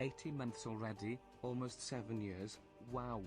80 months already, almost 7 years, wow.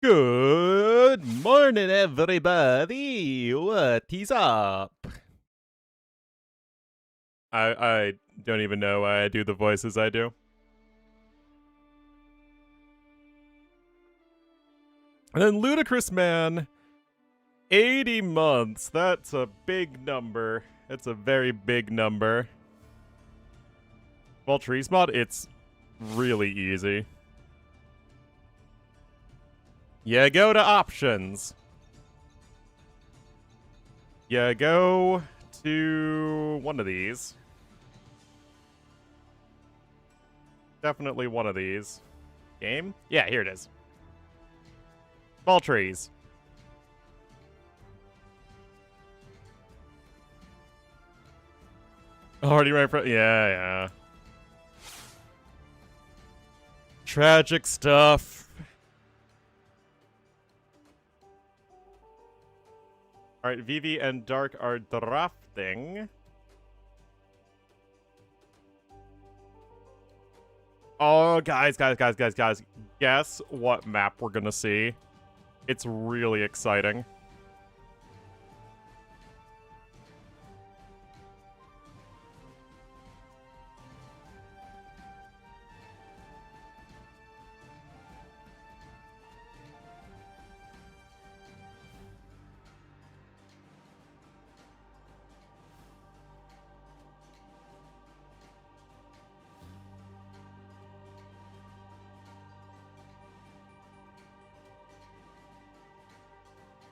Good morning, everybody. What is up? I don't even know why I do the voices I do. And then Ludicrous Man, 80 months. That's a big number. It's a very big number. Well, Trees mod, it's really easy. You go to options. You go to one of these. Definitely one of these. Game? Yeah, here it is. Small trees. Already right for yeah. Tragic stuff. Alright, Vivi and Dark are drafting. Oh, guys. Guess what map we're gonna see? It's really exciting.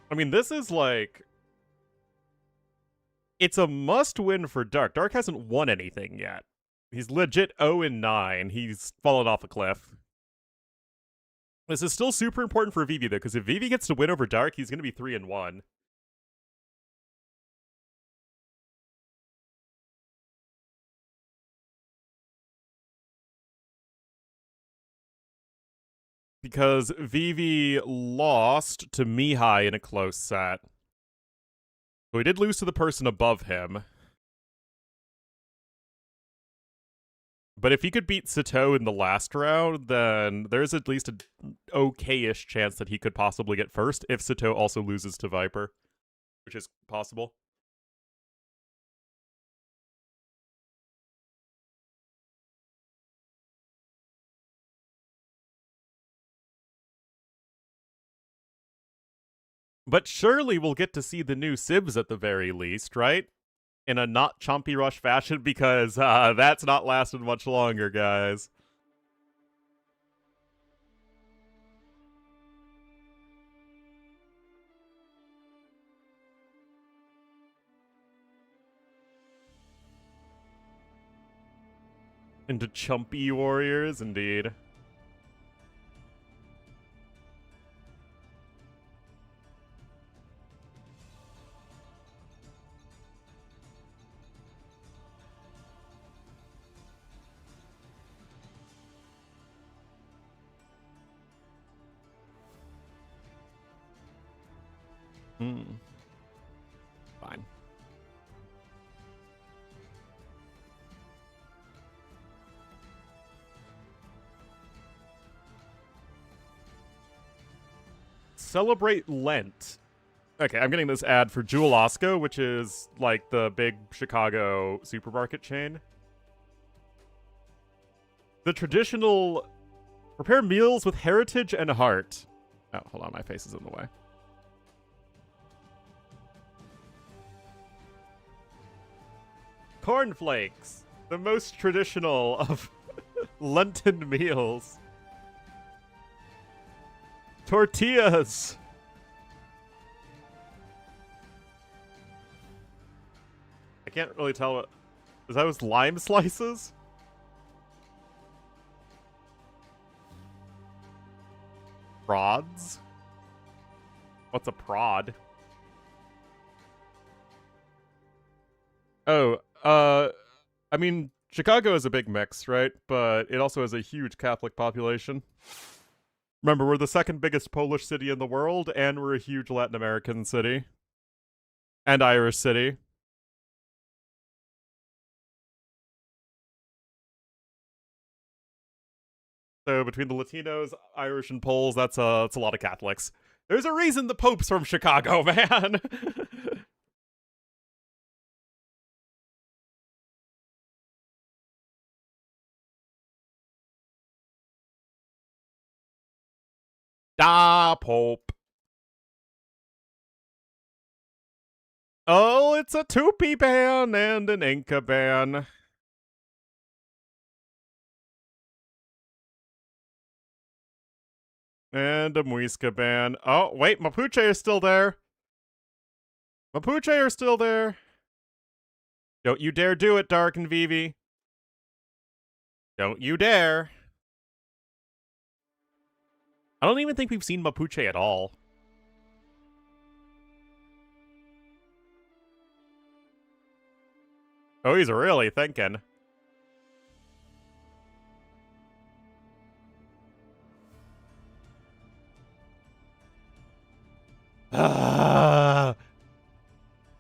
I mean, this is like... It's a must-win for Dark. Dark hasn't won anything yet. He's legit 0-9. He's fallen off a cliff. This is still super important for Vivi, though, because if Vivi gets to win over Dark, he's going to be 3-1. Because Vivi lost to Mihai in a close set. So he did lose to the person above him. But if he could beat Sato in the last round, then there's at least an okay-ish chance that he could possibly get first if Sato also loses to Viper, which is possible. But surely we'll get to see the new Sibs at the very least, right? In a not chompy rush fashion, because that's not lasted much longer, guys. Into chumpy warriors, indeed. Fine. Celebrate Lent. Okay, I'm getting this ad for Jewel Osco, which is like the big Chicago supermarket chain. The traditional prepare meals with heritage and heart. Oh, hold on, my face is in the way. Cornflakes, the most traditional of Lenten meals. Tortillas. I can't really tell what... Is that was lime slices? Prods? What's a prod? Oh, I mean, Chicago is a big mix, right? But it also has a huge Catholic population. Remember, we're the second biggest Polish city in the world, and we're a huge Latin American city. And Irish city. So between the Latinos, Irish, and Poles, that's a lot of Catholics. There's a reason the Pope's from Chicago, man! Da Pope. Oh, it's a Tupi ban and an Inca ban. And a Muisca ban. Oh, wait, Mapuche is still there. Mapuche are still there. Don't you dare do it, Dark and Vivi. Don't you dare. I don't even think we've seen Mapuche at all. Oh, he's really thinking.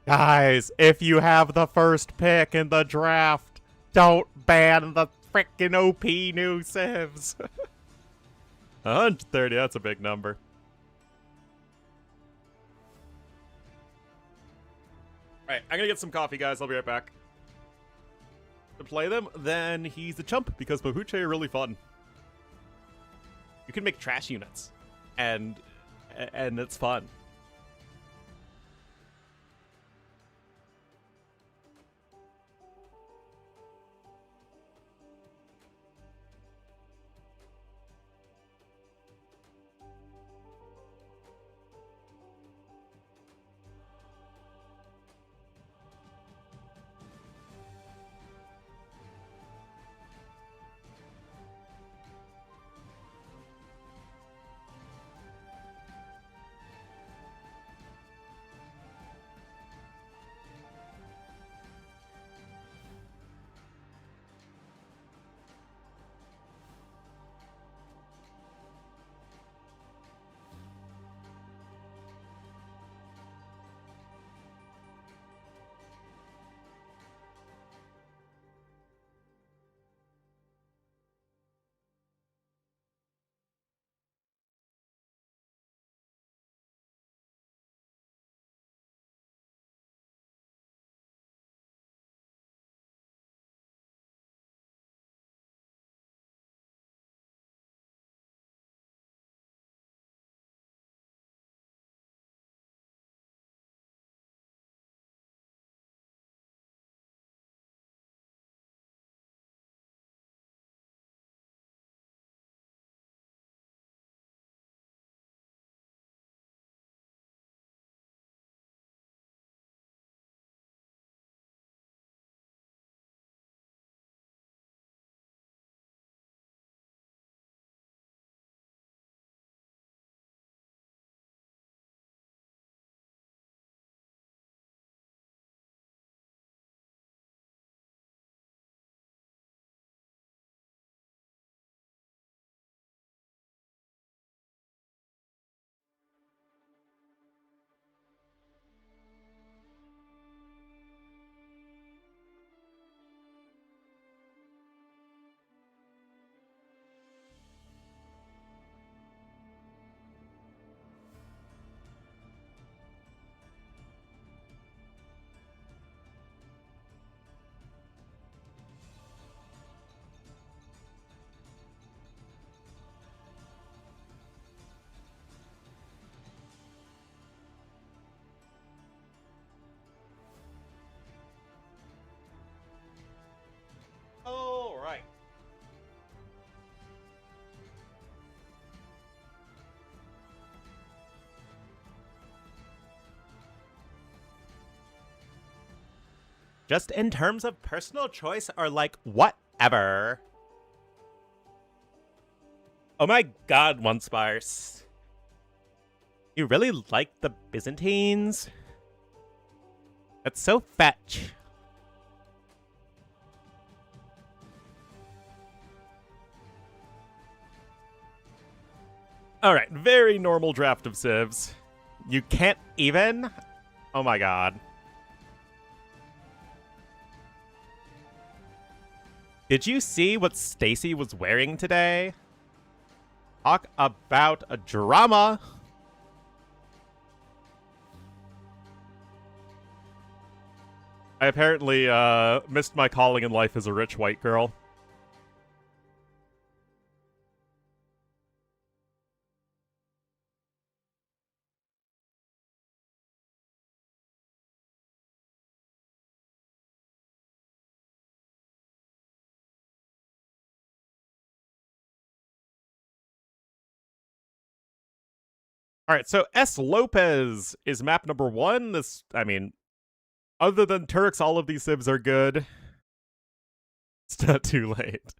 Guys, if you have the first pick in the draft, don't ban the frickin' OP new civs. 130, that's a big number. Alright, I'm gonna get some coffee, guys. I'll be right back. To play them, then he's a chump, because Mapuche are really fun. You can make trash units, and it's fun. All right. Just in terms of personal choice or like whatever. Oh my god, One Sparse. You really like the Byzantines? That's so fetch. Alright, very normal draft of civs. You can't even? Oh my god. Did you see what Stacy was wearing today? Talk about a drama. I apparently missed my calling in life as a rich white girl. All right, so S. Lopez is map number 1. This, I mean, other than Turks, all of these civs are good. It's not too late.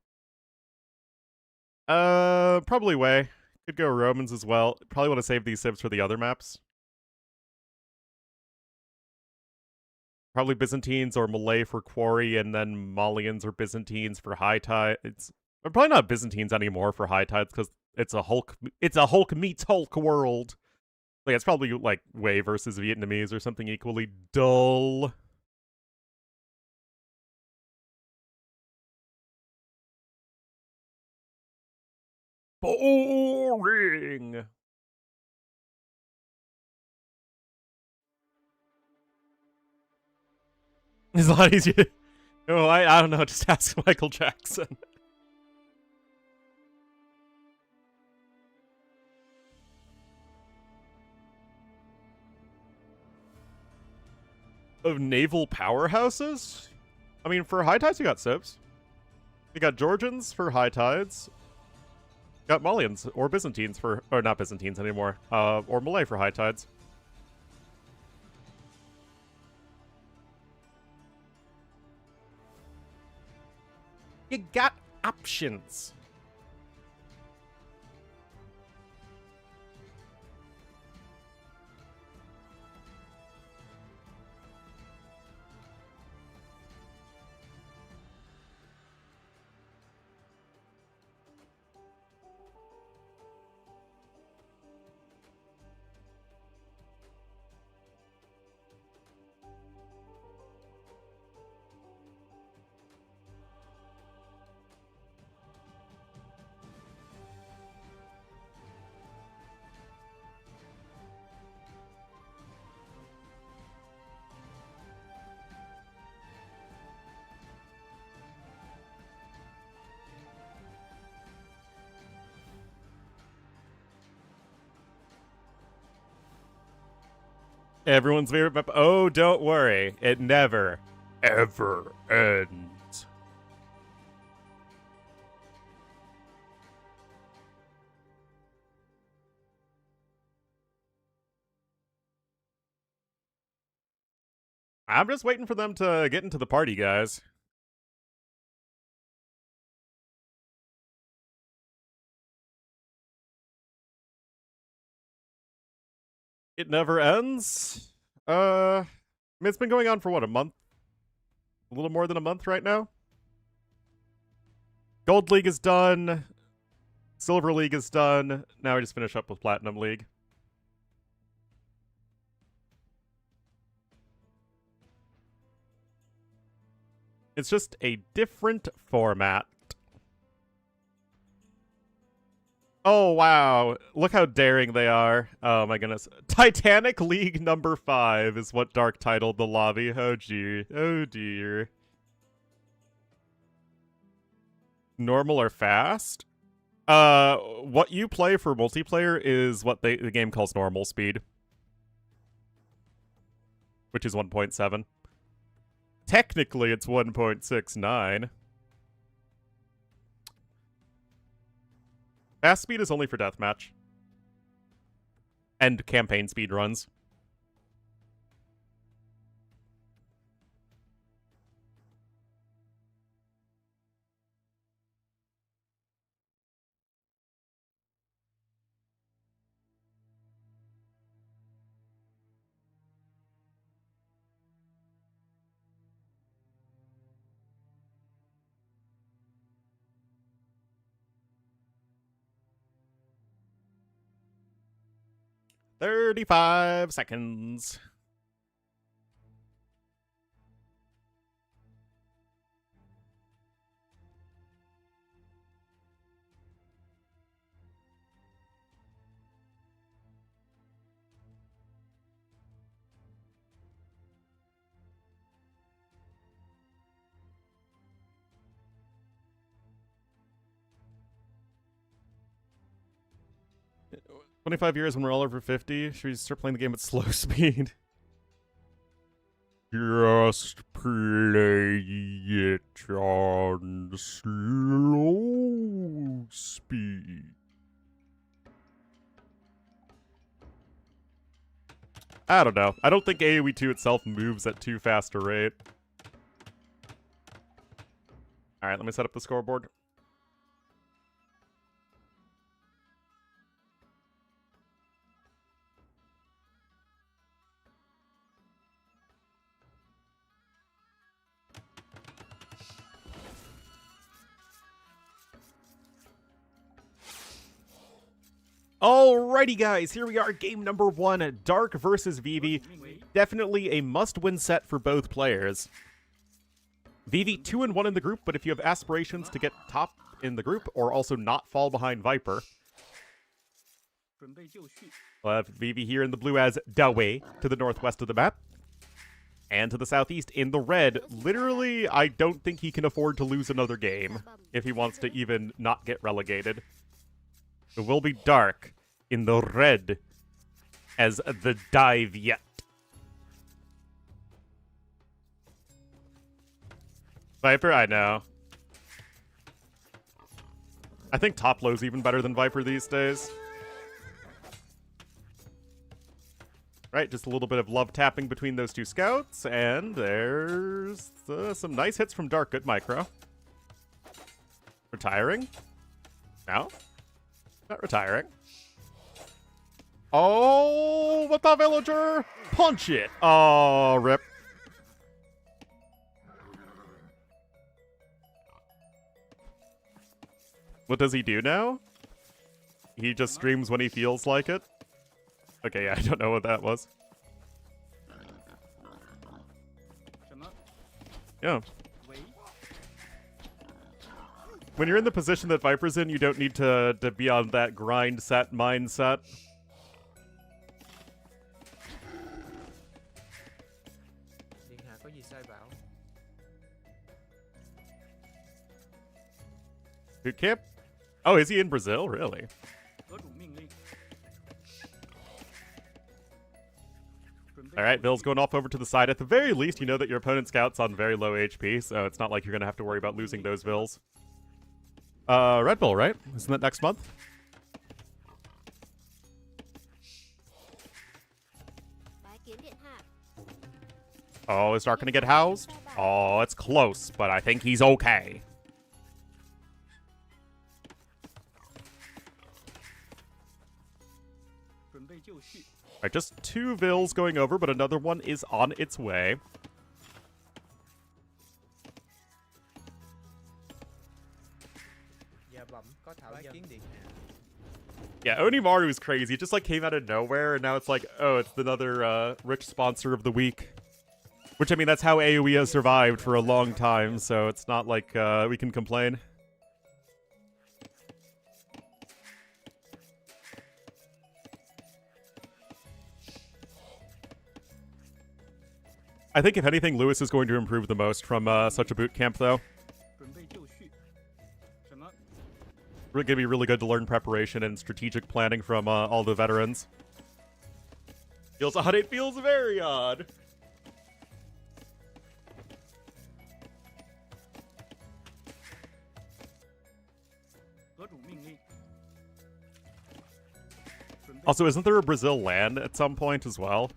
Probably Way. Could go Romans as well. Probably want to save these civs for the other maps. Probably Byzantines or Malay for Quarry, and then Malians or Byzantines for High Tide. It's probably not Byzantines anymore for High Tides because it's a Hulk. It's a Hulk meets Hulk world. Like it's probably like Wei versus Vietnamese or something equally dull. Boring. It's a lot easier. Oh, I don't know. Just ask Michael Jackson. Of naval powerhouses? I mean, for high tides, you got Civs. You got Georgians for high tides. You got Malians or Byzantines for, or not Byzantines anymore, or Malay for high tides. You got options. Everyone's favorite map. Oh, don't worry. It never, ever ends. I'm just waiting for them to get into the party, guys. It never ends. I mean, it's been going on for what, a month? A little more than a month right now? Gold League is done. Silver League is done. Now we just finish up with Platinum League. It's just a different format. Oh, wow. Look how daring they are. Oh, my goodness. Titanic League number 5 is what Dark titled the lobby. Oh, dear. Oh, dear. Normal or fast? What you play for multiplayer is what the game calls normal speed, which is 1.7. Technically, it's 1.69. Fast speed is only for deathmatch. And campaign speed runs. $35 seconds. $25 when we're all over 50. Should we start playing the game at slow speed? Just play it on slow speed. I don't know. I don't think AoE 2 itself moves at too fast a rate. Alright, let me set up the scoreboard. Alrighty, guys, here we are, game number 1, Dark versus Vivi. Definitely a must-win set for both players. Vivi 2-1 in the group, but if you have aspirations to get top in the group, or also not fall behind Viper, we'll have Vivi here in the blue as Dawei to the northwest of the map, and to the southeast in the red. Literally, I don't think he can afford to lose another game if he wants to even not get relegated. It will be Dark in the red as the dive yet. Viper, I know. I think top low's even better than Viper these days. Right, just a little bit of love tapping between those two scouts, and there's some nice hits from Dark. Good micro. Retiring? No? Not retiring. Oh, what the villager? Punch it! Oh, rip. What does he do now? He just streams when he feels like it? Okay, yeah, I don't know what that was. Yeah. When you're in the position that Viper's in, you don't need to be on that grind set mindset. Boot camp? Oh, is he in Brazil? Really? Alright, Bill's going off over to the side. At the very least, you know that your opponent's scout's on very low HP, so it's not like you're going to have to worry about losing those Vills. Red Bull, right? Isn't that next month? Oh, is Dark going to get housed? Oh, it's close, but I think he's okay. Alright, just 2 Vills going over, but another one is on its way. Yeah, Onimaru's crazy. It just like came out of nowhere, and now it's like, oh, it's another rich sponsor of the week. Which, I mean, that's how AoE has survived for a long time, so it's not like we can complain. I think, if anything, Lewis is going to improve the most from such a boot camp, though. It's going to be really good to learn preparation and strategic planning from all the veterans. Feels odd. It feels very odd. Also, isn't there a Brazil land at some point as well?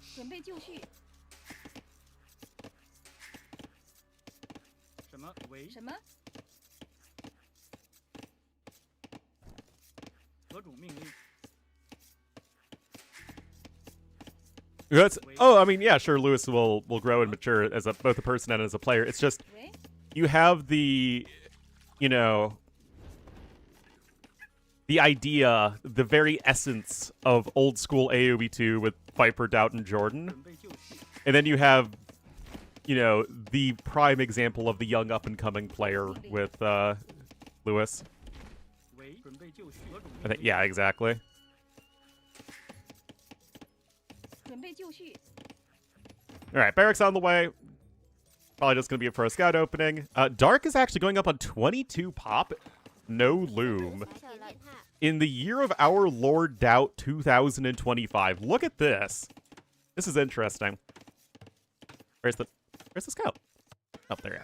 Oh, I mean, yeah, sure, Lewis will grow and mature as both a person and as a player. It's just, you have the, you know, the idea, the very essence of old school AoE 2 with Viper, Doubt, and Jordan. And then you have, you know, the prime example of the young up-and-coming player with Lewis. I think, yeah, exactly. Alright, Barracks on the way. Probably just going to be for a scout opening. Dark is actually going up on 22 pop. No loom. In the year of our Lord Doubt 2025. Look at this. This is interesting. Where's the scout? Up there, yeah.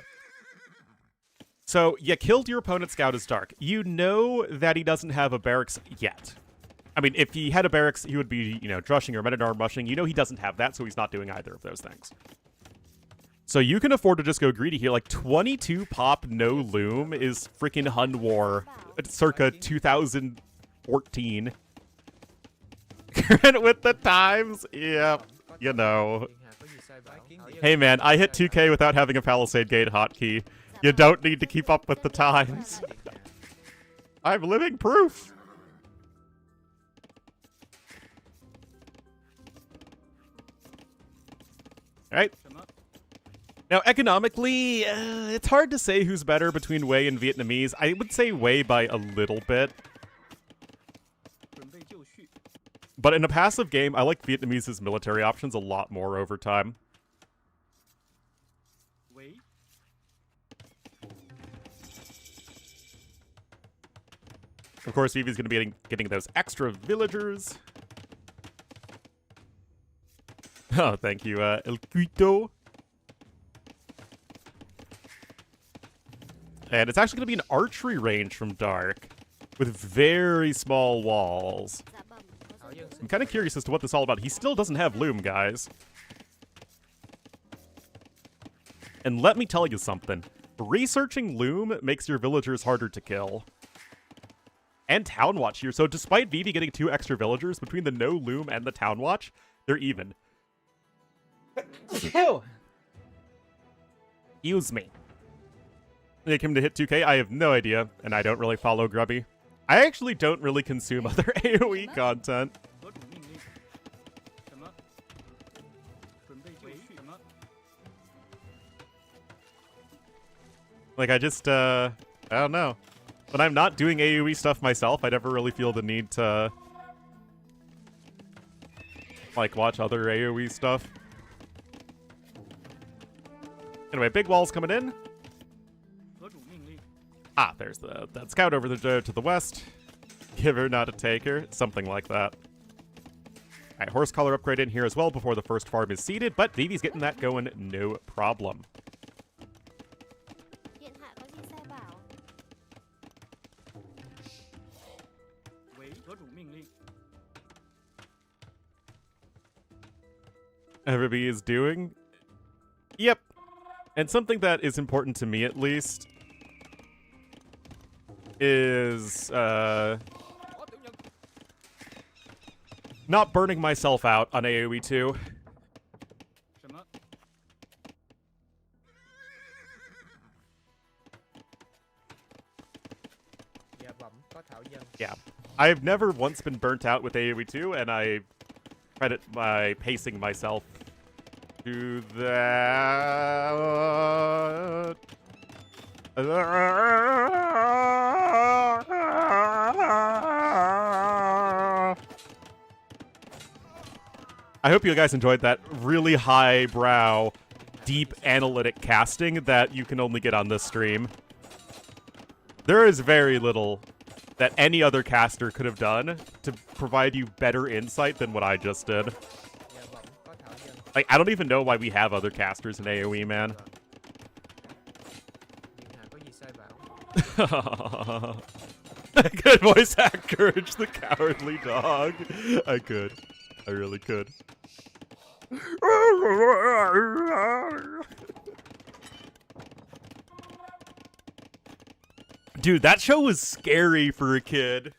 So, you killed your opponent's scout as Dark. You know that he doesn't have a barracks yet. I mean, if he had a barracks, he would be, drushing or men-at-arm rushing. He doesn't have that, so he's not doing either of those things. So you can afford to just go greedy here. Like, 22 pop, no loom is freaking Hun War, circa 2014. Current with the times? Yep, Hey man, I hit 2K without having a Palisade Gate hotkey. You don't need to keep up with the times. I'm living proof. Alright. Now, economically, it's hard to say who's better between Wei and Vietnamese. I would say Wei by a little bit. But in a passive game, I like Vietnamese's military options a lot more over time. Of course, Vivi's going to be getting those extra villagers. Oh, thank you, El Cuito. And it's actually going to be an archery range from Dark, with very small walls. I'm kind of curious as to what this is all about. He still doesn't have loom, guys. And let me tell you something. Researching loom makes your villagers harder to kill. And Town Watch here. So despite Vivi getting 2 extra villagers, between the no loom and the Town Watch, they're even. Excuse me. They came to hit 2K? I have no idea, and I don't really follow Grubby. I actually don't really consume other AoE content. Like, I just, I don't know. When I'm not doing AoE stuff myself, I never really feel the need to, like, watch other AoE stuff. Anyway, big wall's coming in. Ah, there's that scout over there to the west. Give her, not a taker. Something like that. Alright, horse collar upgrade in here as well before the first farm is seeded, but Vivi's getting that going no problem. Everybody is doing? Yep. And something that is important to me, at least, is, not burning myself out on AoE 2. Yeah. I've never once been burnt out with AoE 2, and I credit my pacing myself to that. I hope you guys enjoyed that really highbrow, deep analytic casting that you can only get on this stream. There is very little that any other caster could have done to provide you better insight than what I just did. Like, I don't even know why we have other casters in AoE, man. Good voice act Courage the Cowardly Dog. I could. I really could. Dude, that show was scary for a kid.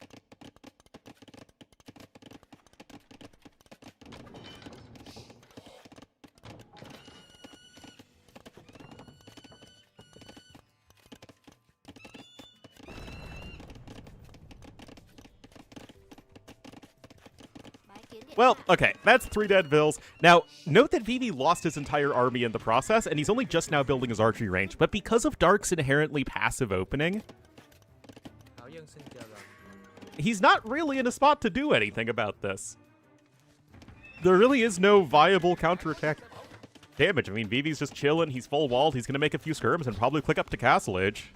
Well, okay, that's 3 dead vills. Now, note that Vivi lost his entire army in the process, and he's only just now building his archery range. But because of Dark's inherently passive opening, he's not really in a spot to do anything about this. There really is no viable counterattack damage. I mean, Vivi's just chilling, he's full walled, he's gonna make a few skirms and probably click up to Castle Age.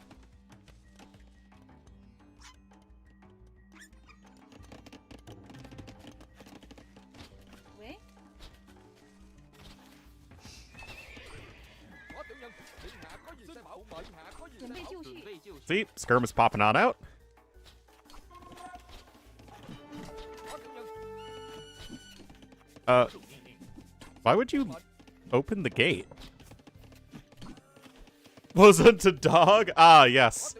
See, skirm is popping on out. Why would you open the gate? Wasn't a dog? Ah, yes.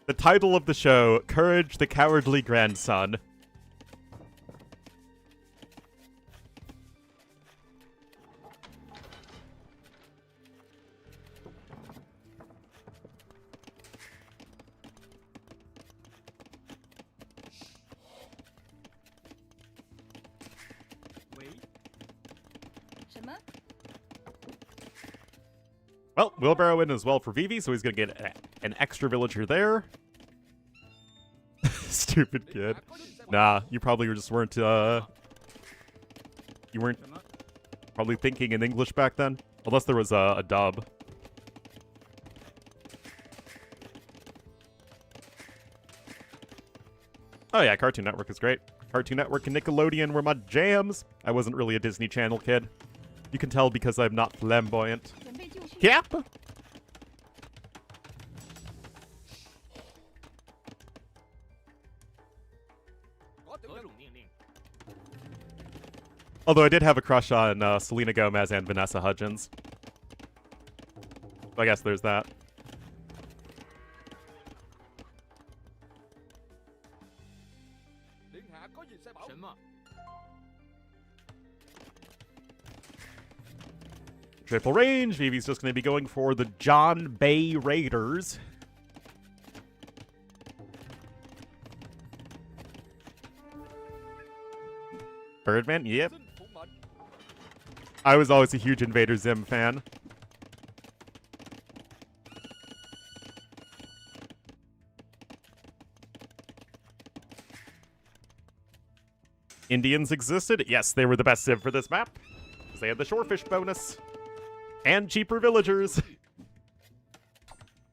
The title of the show, Courage the Cowardly Grandson. Well, wheelbarrow in as well for Vivi, so he's gonna get an extra villager there. Stupid kid. Nah, you probably just weren't, you weren't probably thinking in English back then. Unless there was a dub. Oh yeah, Cartoon Network is great. Cartoon Network and Nickelodeon were my jams. I wasn't really a Disney Channel kid. You can tell because I'm not flamboyant. Yep. Although I did have a crush on Selena Gomez and Vanessa Hudgens. So I guess there's that. Triple range. Vivi's just going to be going for the John Bay Raiders. Birdman? Yep. I was always a huge Invader Zim fan. Indians existed? Yes, they were the best Civ for this map. Because they had the shorefish bonus. And cheaper villagers.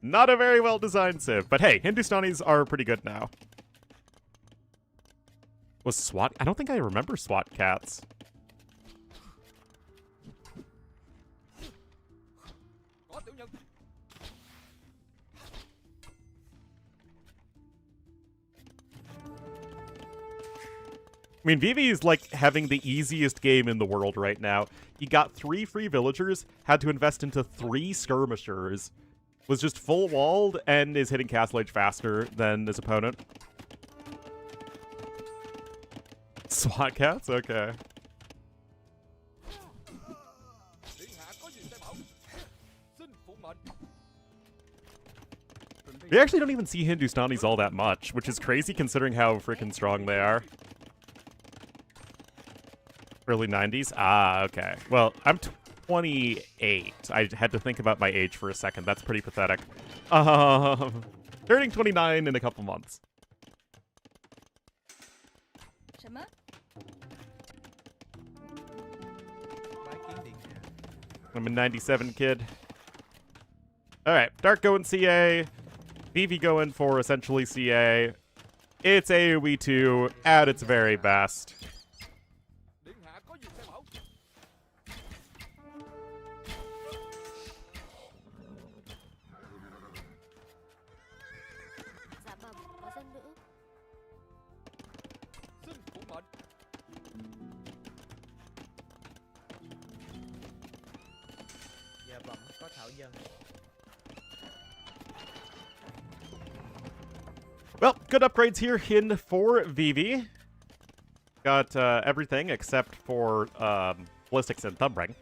Not a very well-designed Civ. But hey, Hindustanis are pretty good now. Was SWAT? I don't think I remember SWAT cats. I mean, Vivi is like having the easiest game in the world right now. He got 3 free villagers, had to invest into 3 skirmishers, was just full walled, and is hitting Castle Age faster than his opponent. SWAT cats? Okay. We actually don't even see Hindustanis all that much, which is crazy considering how freaking strong they are. Early 90s? Ah, okay. Well, I'm 28. I had to think about my age for a second. That's pretty pathetic. Turning 29 in a couple months. I'm a 97 kid. Alright, Dark going CA. Vivi going for essentially CA. It's AoE 2 at its very best. Well, good upgrades here in for Vivi. Got everything except for Ballistics and Thumbring.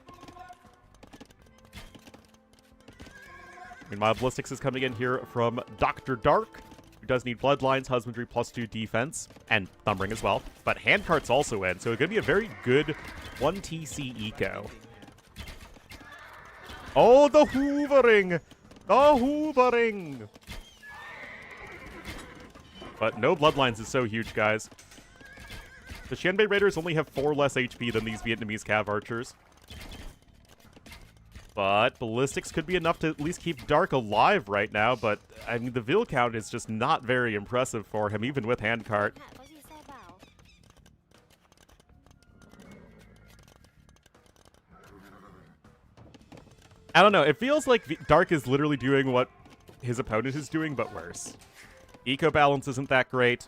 Meanwhile, Ballistics is coming in here from Dr. Dark, who does need Bloodlines, Husbandry, +2 defense, and Thumbring as well. But Handcart's also in, so it's going to be a very good 1 TC eco. Oh, the hoovering! The hoovering! But no Bloodlines is so huge, guys. The Xianbei Raiders only have 4 less HP than these Vietnamese Cav Archers. But Ballistics could be enough to at least keep Dark alive right now, but, I mean, the Vil count is just not very impressive for him, even with Handcart. I don't know, it feels like Dark is literally doing what his opponent is doing, but worse. Eco balance isn't that great.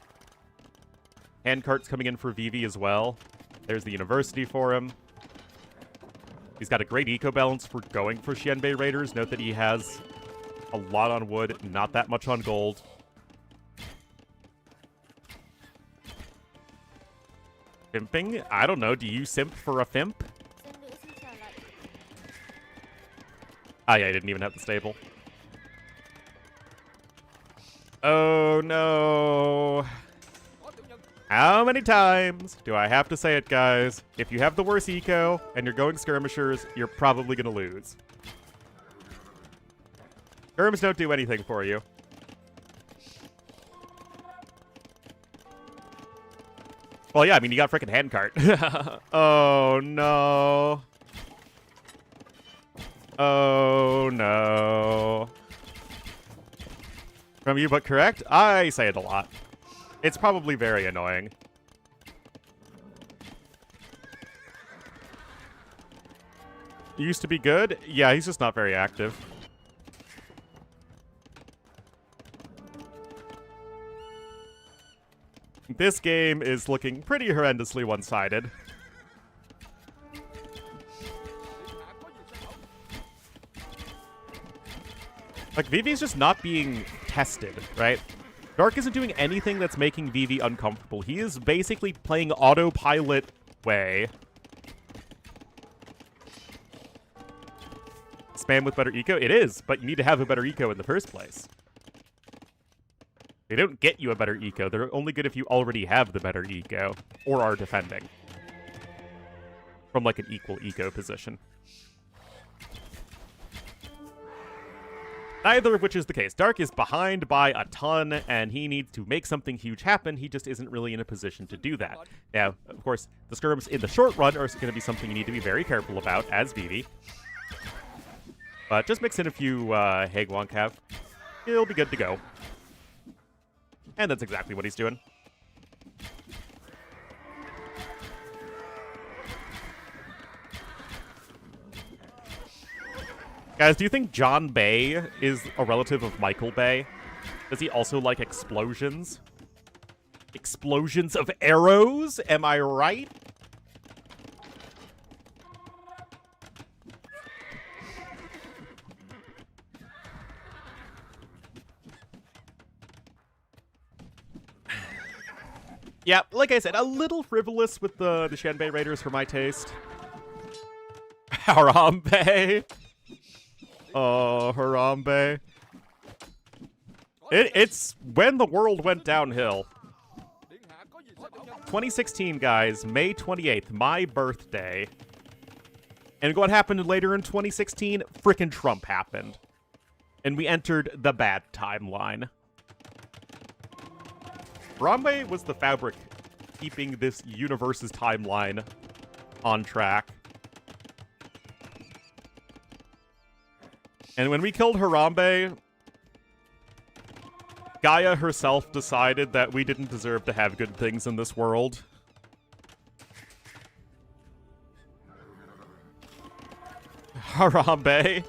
Handcart's coming in for Vivi as well. There's the university for him. He's got a great eco balance for going for Xianbei Raiders. Note that he has a lot on wood, not that much on gold. Fimping? I don't know. Do you simp for a Fimp? Ah, yeah, I didn't even have the stable. Oh, no. How many times do I have to say it, guys? If you have the worst eco and you're going skirmishers, you're probably going to lose. Skirms don't do anything for you. Well, yeah, I mean, you got frickin' handcart. Oh, no. Oh, no. From you, but correct? I say it a lot. It's probably very annoying. He used to be good? Yeah, he's just not very active. This game is looking pretty horrendously one-sided. Like, Vivi's just not being tested, right? Dark isn't doing anything that's making Vivi uncomfortable. He is basically playing autopilot way. Spam with better eco? It is, but you need to have a better eco in the first place. They don't get you a better eco. They're only good if you already have the better eco or are defending from like an equal eco position. Neither of which is the case. Dark is behind by a ton, and he needs to make something huge happen. He just isn't really in a position to do that. Now, of course, the skirms in the short run are going to be something you need to be very careful about as Vivi. But just mix in a few Hagwon Cav. He'll be good to go. And that's exactly what he's doing. Guys, do you think John Bay is a relative of Michael Bay? Does he also like explosions? Explosions of arrows? Am I right? Yeah, like I said, a little frivolous with the Xianbei Raiders for my taste. Harambe. Oh, Harambe. It's when the world went downhill. 2016, guys, May 28th, my birthday. And what happened later in 2016? Frickin' Trump happened. And we entered the bad timeline. Harambe was the fabric keeping this universe's timeline on track. And when we killed Harambe, Gaia herself decided that we didn't deserve to have good things in this world. Harambe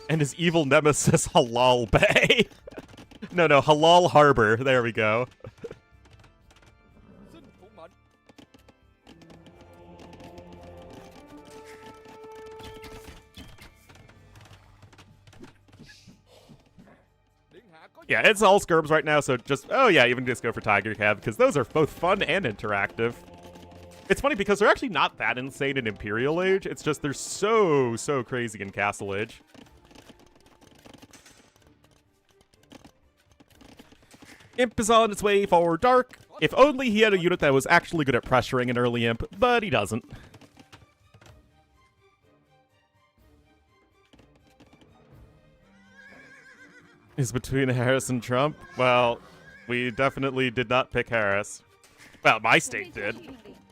and his evil nemesis Halal Bay. No, Halal Harbor. There we go. Yeah, it's all skirms right now, so just, oh yeah, even just go for Tiger Cab, because those are both fun and interactive. It's funny because they're actually not that insane in Imperial Age, it's just they're so crazy in Castle Age. Imp is on its way for Dark. If only he had a unit that was actually good at pressuring an early Imp, but he doesn't. Is between Harris and Trump? Well, we definitely did not pick Harris. Well, my state did.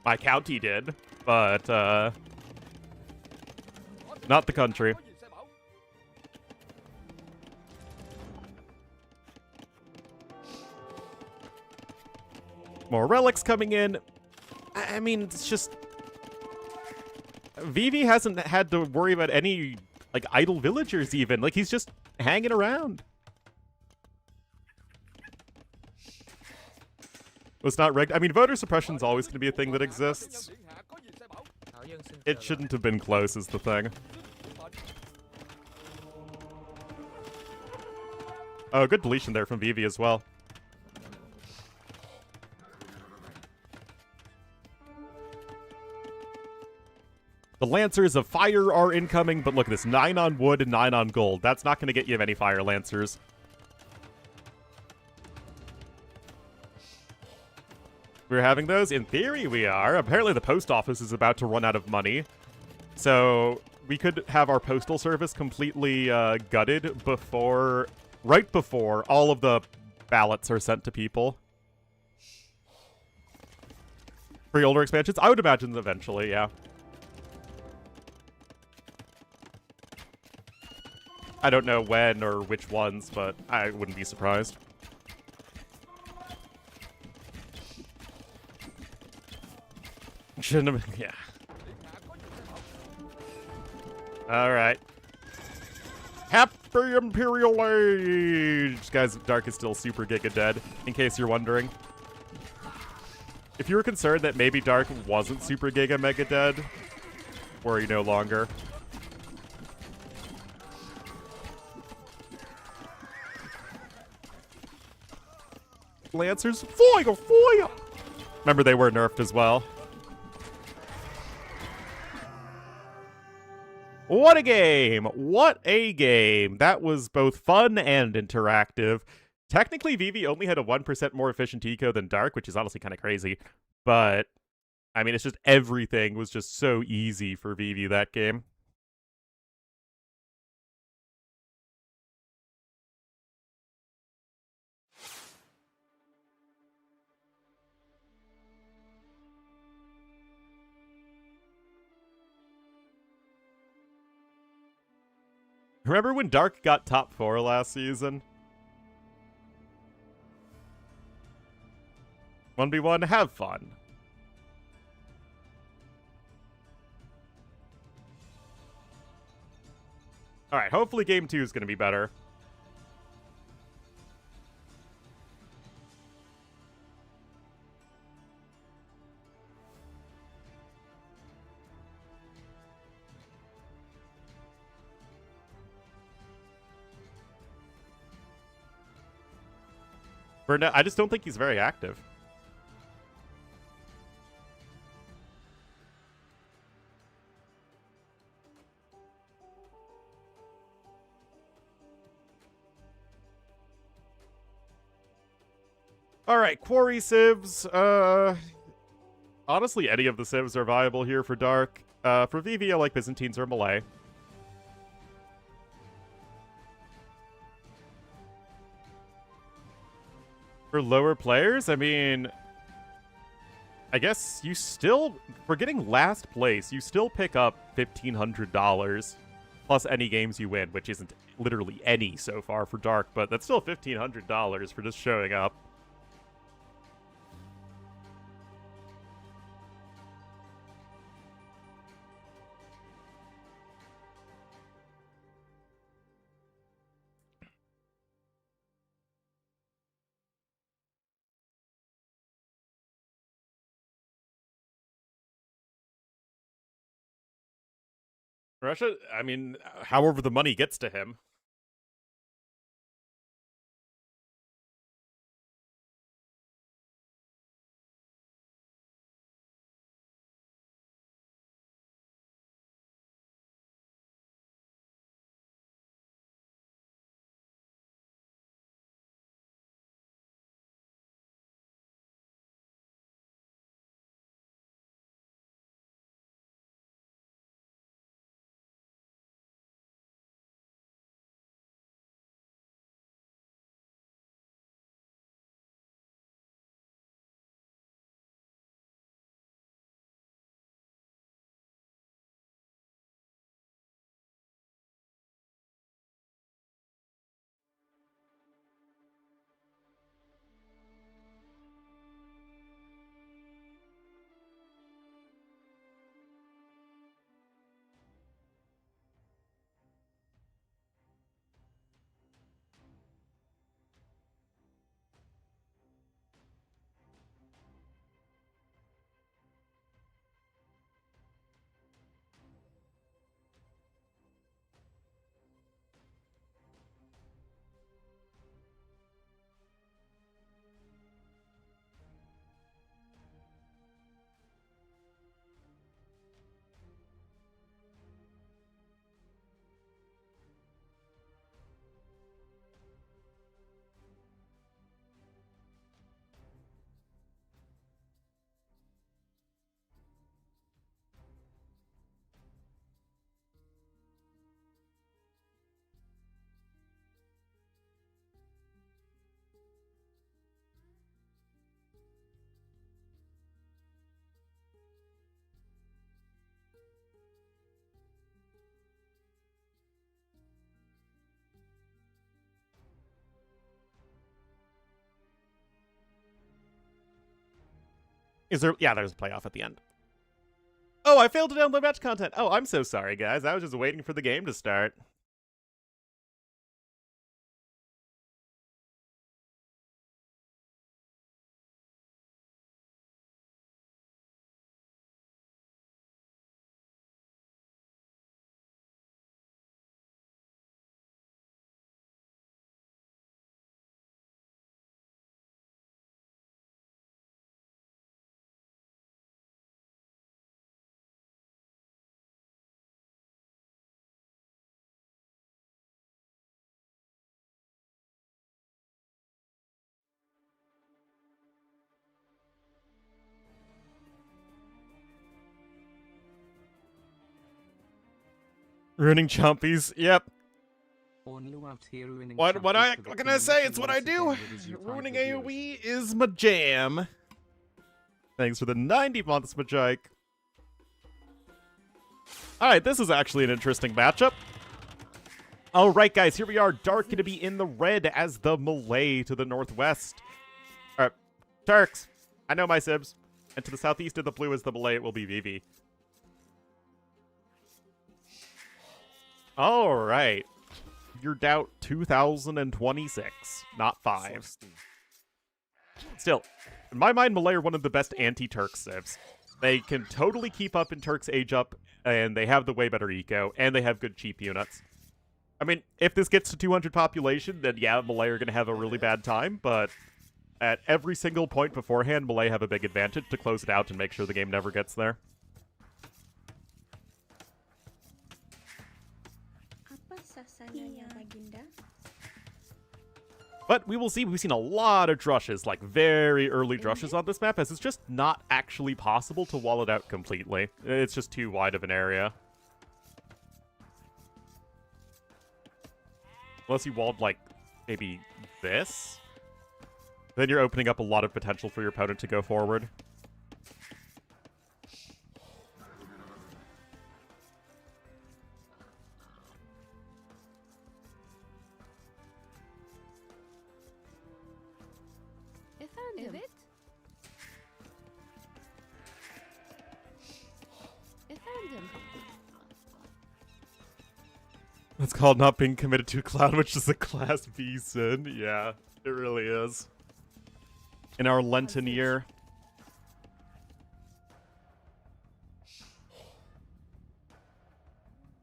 My county did. But, not the country. More relics coming in. I mean, it's just... Vivi hasn't had to worry about any, like, idle villagers even. Like, he's just hanging around. It's not rigged. I mean, voter suppression is always going to be a thing that exists. It shouldn't have been close is the thing. Oh, good deletion there from Vivi as well. The Lancers of Fire are incoming, but look at this. 9 on wood and 9 on gold. That's not going to get you many Fire Lancers. We're having those? In theory, we are. Apparently, the post office is about to run out of money. So, we could have our postal service completely gutted right before all of the ballots are sent to people. For older expansions? I would imagine eventually, yeah. I don't know when or which ones, but I wouldn't be surprised. Shouldn't have, yeah. Alright. Happy Imperial Age! Guys, Dark is still super giga dead, in case you're wondering. If you were concerned that maybe Dark wasn't super giga mega dead, worry no longer. Lancers, foil, foil! Remember, they were nerfed as well. What a game! What a game! That was both fun and interactive. Technically, Vivi only had a 1% more efficient eco than Dark, which is honestly kind of crazy. But, I mean, it's just everything was just so easy for Vivi that game. Remember when Dark got top 4 last season? 1v1, have fun. Alright, hopefully game 2 is going to be better. Burnett, I just don't think he's very active. Alright, Quarry Civs. Honestly, any of the Civs are viable here for Dark. For Vivi, I like Byzantines or Malay. For lower players, I mean, I guess you still, for getting last place, you still pick up $1,500 plus any games you win, which isn't literally any so far for Dark, but that's still $1,500 for just showing up. Russia, I mean, however the money gets to him. Is there? Yeah, there's a playoff at the end. Oh, I failed to download match content. Oh, I'm so sorry, guys. I was just waiting for the game to start. Ruining chompies. Yep. Ornlu out here ruining What chompies for the can I say? community It's what I once do. again with his YouTube Ruining videos. AoE is my jam. Thanks for the 90 months, Majike. Alright, this is actually an interesting matchup. Alright, guys, here we are. Dark going to be in the red as the Malay to the northwest. Alright, Turks. I know my Sibs. And to the southeast of the blue is the Malay. It will be Vivi. Alright. Your doubt 2026, not 5. Still, in my mind, Malay are one of the best anti-Turk civs. They can totally keep up in Turk's age up, and they have the way better eco, and they have good cheap units. I mean, if this gets to 200 population, then yeah, Malay are going to have a really bad time, but at every single point beforehand, Malay have a big advantage to close it out and make sure the game never gets there. But we will see. We've seen a lot of drushes, like very early drushes on this map, as it's just not actually possible to wall it out completely. It's just too wide of an area. Unless you walled, like, maybe this? Then you're opening up a lot of potential for your opponent to go forward. It's called not being committed to a cloud, which is a class B sin. Yeah, it really is. In our Lenten year.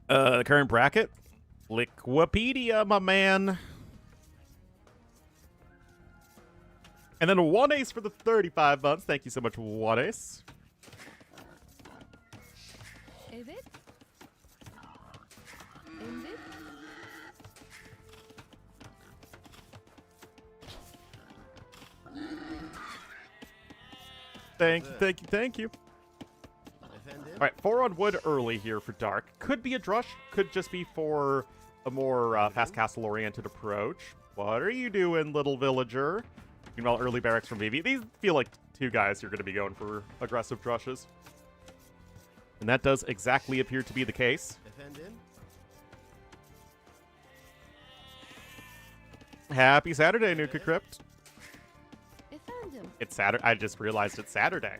The current bracket? Liquipedia, my man. And then one ace for the 35 months. Thank you so much, one ace. Thank you. Alright, 4 on wood early here for Dark. Could be a drush, could just be for a more fast castle-oriented approach. What are you doing, little villager? Meanwhile, early barracks from Vivi. These feel like two guys who are going to be going for aggressive drushes. And that does exactly appear to be the case. Happy Saturday, Nuka Crypt. It's Saturday. I just realized it's Saturday.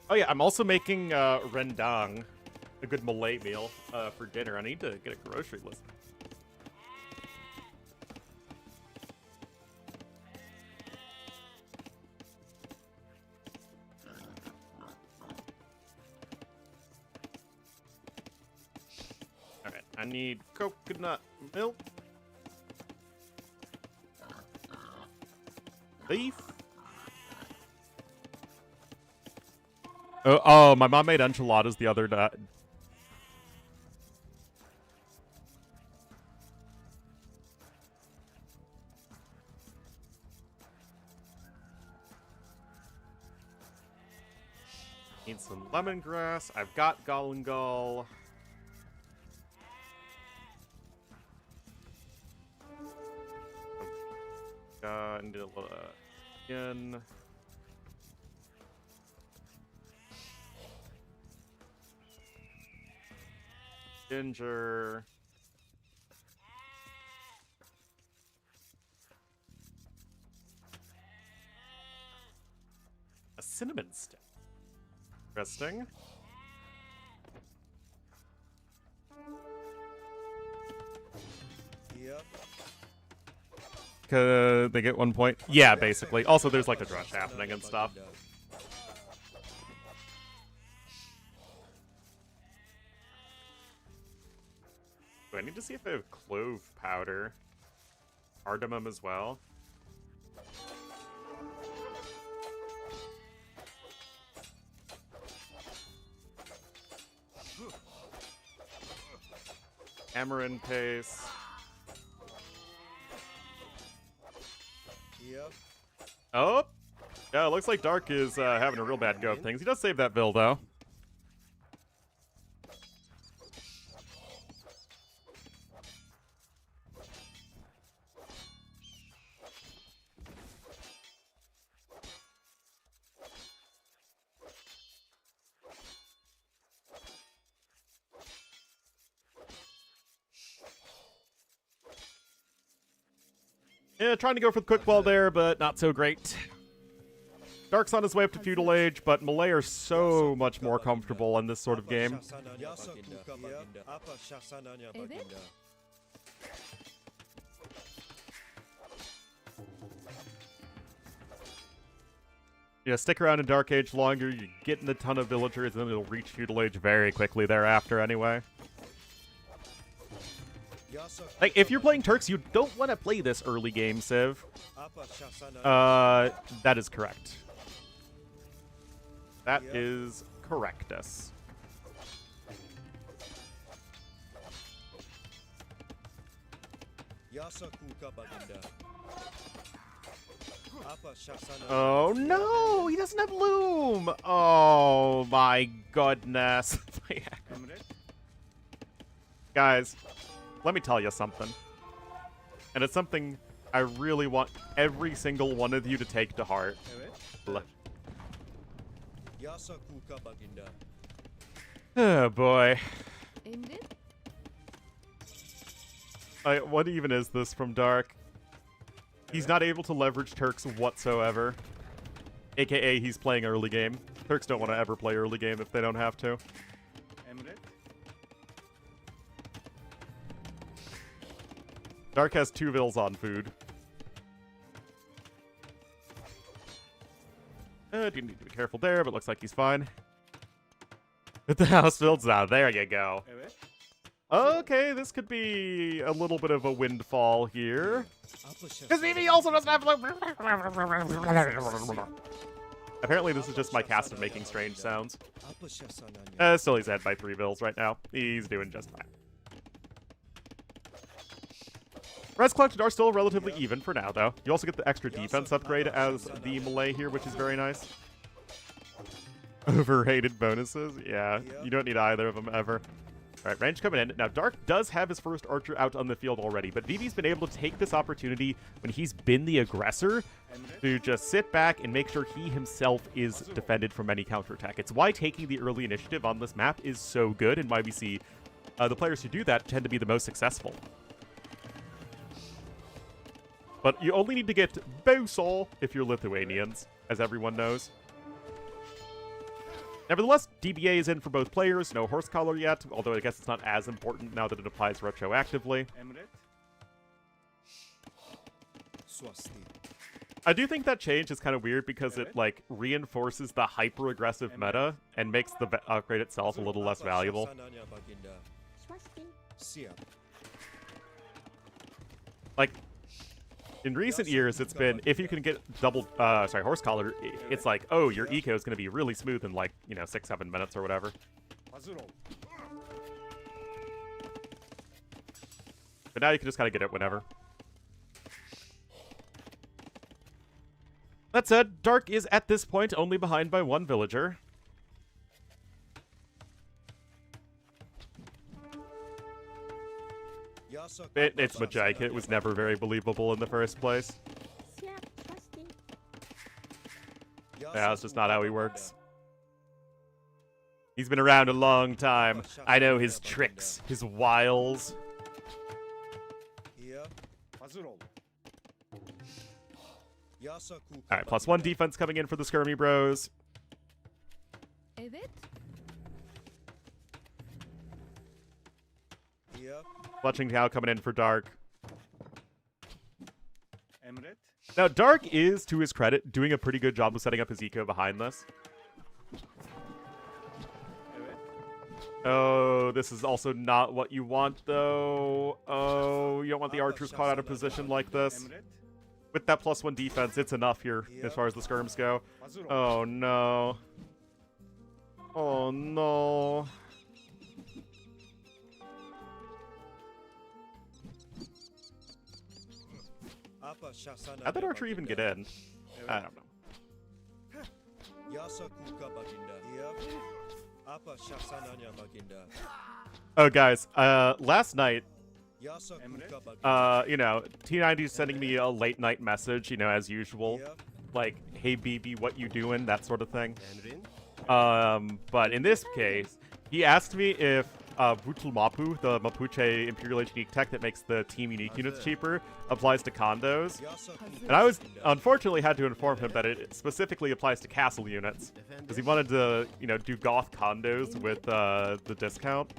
Oh yeah, I'm also making rendang, a good Malay meal for dinner. I need to get a grocery list. All right, I need coconut milk, beef. Oh, my mom made enchiladas the other day. Need some lemongrass. I've got galangal. Need a little onion. Ginger. A cinnamon stick. Interesting. Could they get 1 point? Yeah, basically. Also, there's like a rush happening and stuff. Do I need to see if they have clove powder? Cardamom as well? Amaranth paste. Yep. Oh! Yeah, it looks like Dark is having a real bad go of things. He does save that bill, though. Yeah, trying to go for the quick wall there, but not so great. Dark's on his way up to Feudal Age, but Malay are so much more comfortable in this sort of game. Yeah, stick around in Dark Age longer, you're getting a ton of villagers, and then it'll reach Feudal Age very quickly thereafter anyway. Like, if you're playing Turks, you don't want to play this early game, Civ. That is correct. That is correctus. Oh no, he doesn't have Loom! Oh my goodness. Guys, let me tell you something. And it's something I really want every single one of you to take to heart. Oh boy. What even is this from Dark? He's not able to leverage Turks whatsoever. AKA, he's playing early game. Turks don't want to ever play early game if they don't have to. Dark has 2 vills on food. Do need to be careful there, but looks like he's fine. With the house builds now, there you go. Okay, this could be a little bit of a windfall here. Because Vivi also doesn't have... Apparently this is just my cast of making strange sounds. Still he's ahead by 3 vills right now. He's doing just fine. Res collected are still relatively even for now, though. You also get the extra defense upgrade as the Malay here, which is very nice. Overrated bonuses? Yeah, you don't need either of them ever. Alright, range coming in. Now, Dark does have his first archer out on the field already, but Vivi's been able to take this opportunity when he's been the aggressor to just sit back and make sure he himself is defended from any counterattack. It's why taking the early initiative on this map is so good, and why we see the players who do that tend to be the most successful. But you only need to get Bosol if you're Lithuanians, as everyone knows. Nevertheless, DBA is in for both players. No horse collar yet, although I guess it's not as important now that it applies retroactively. I do think that change is kind of weird because it, like, reinforces the hyper-aggressive meta and makes the upgrade itself a little less valuable. Like, in recent years, it's been, if you can get horse collar, it's like, oh, your eco is going to be really smooth in, like, 6-7 minutes or whatever. But now you can just kind of get it whenever. That said, Dark is at this point only behind by 1 villager. It's Majike. It was never very believable in the first place. Yeah, that's just not how he works. He's been around a long time. I know his tricks, his wiles. Alright, +1 defense coming in for the Skirmy Bros. Fletching Tao coming in for Dark. Now, Dark is, to his credit, doing a pretty good job of setting up his eco behind this. Oh, this is also not what you want, though. Oh, you don't want the archers caught out of position like this. With that +1 defense, it's enough here as far as the skirms go. Oh, no. Oh, no. How'd that archer even get in? I don't know. Oh, guys, last night, you know, T90's sending me a late night message, you know, as usual. Like, hey, BB, what you doing? That sort of thing. But in this case, he asked me if Butul Mapu, the Mapuche Imperial Age unique tech that makes the team unique units cheaper, applies to condos. And I unfortunately had to inform him that it specifically applies to castle units, because he wanted to, you know, do goth condos with the discount.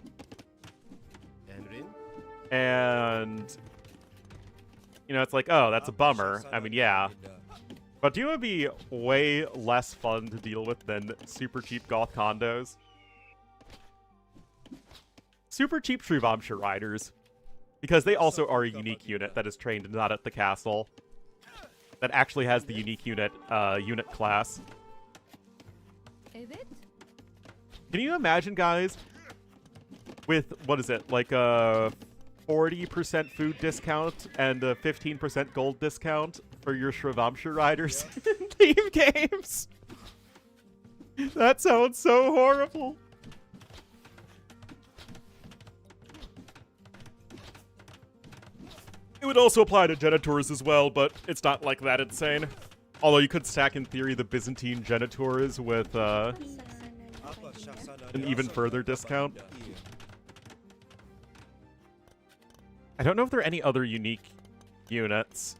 And, you know, it's like, oh, that's a bummer. I mean, yeah. But do you would be way less fun to deal with than super cheap goth condos? Super cheap Shrivamsha riders. Because they also are a unique unit that is trained not at the castle. That actually has the unique unit class. Can you imagine, guys, with, what is it, like a 40% food discount and a 15% gold discount for your Shrivamsha riders in theme games? That sounds so horrible. It would also apply to Genitors as well, but it's not like that insane. Although you could stack, in theory, the Byzantine Genitors with an even further discount. I don't know if there are any other unique units.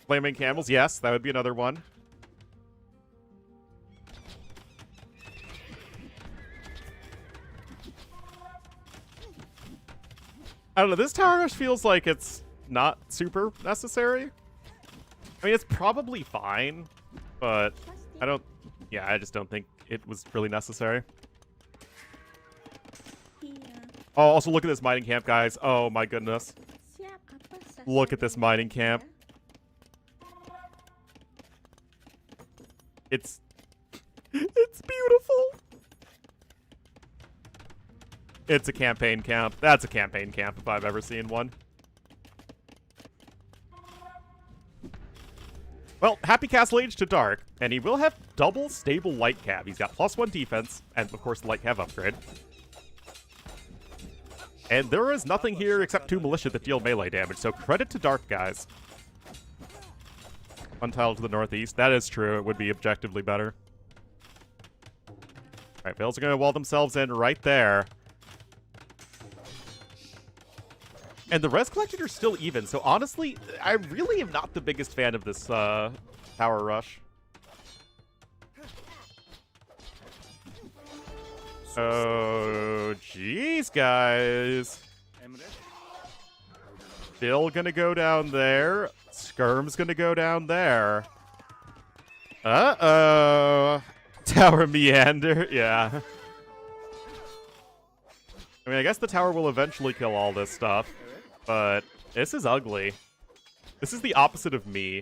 Flaming Camels, yes, that would be another one. I don't know, this tower rush feels like it's not super necessary. I mean, it's probably fine, but I just don't think it was really necessary. Oh, also look at this mining camp, guys. Oh my goodness. Look at this mining camp. It's beautiful. It's a campaign camp. That's a campaign camp if I've ever seen one. Well, happy Castle Age to Dark, and he will have double stable light cav. He's got +1 defense, and of course the light cav upgrade. And there is nothing here except 2 militia that deal melee damage, so credit to Dark, guys. One tile to the northeast. That is true. It would be objectively better. Alright, Vales are going to wall themselves in right there. And the res collected are still even, so honestly, I really am not the biggest fan of this tower rush. Oh, jeez, guys. Bill gonna go down there. Skirm's gonna go down there. Uh-oh. Tower meander, yeah. I mean, I guess the tower will eventually kill all this stuff. But this is ugly. This is the opposite of me.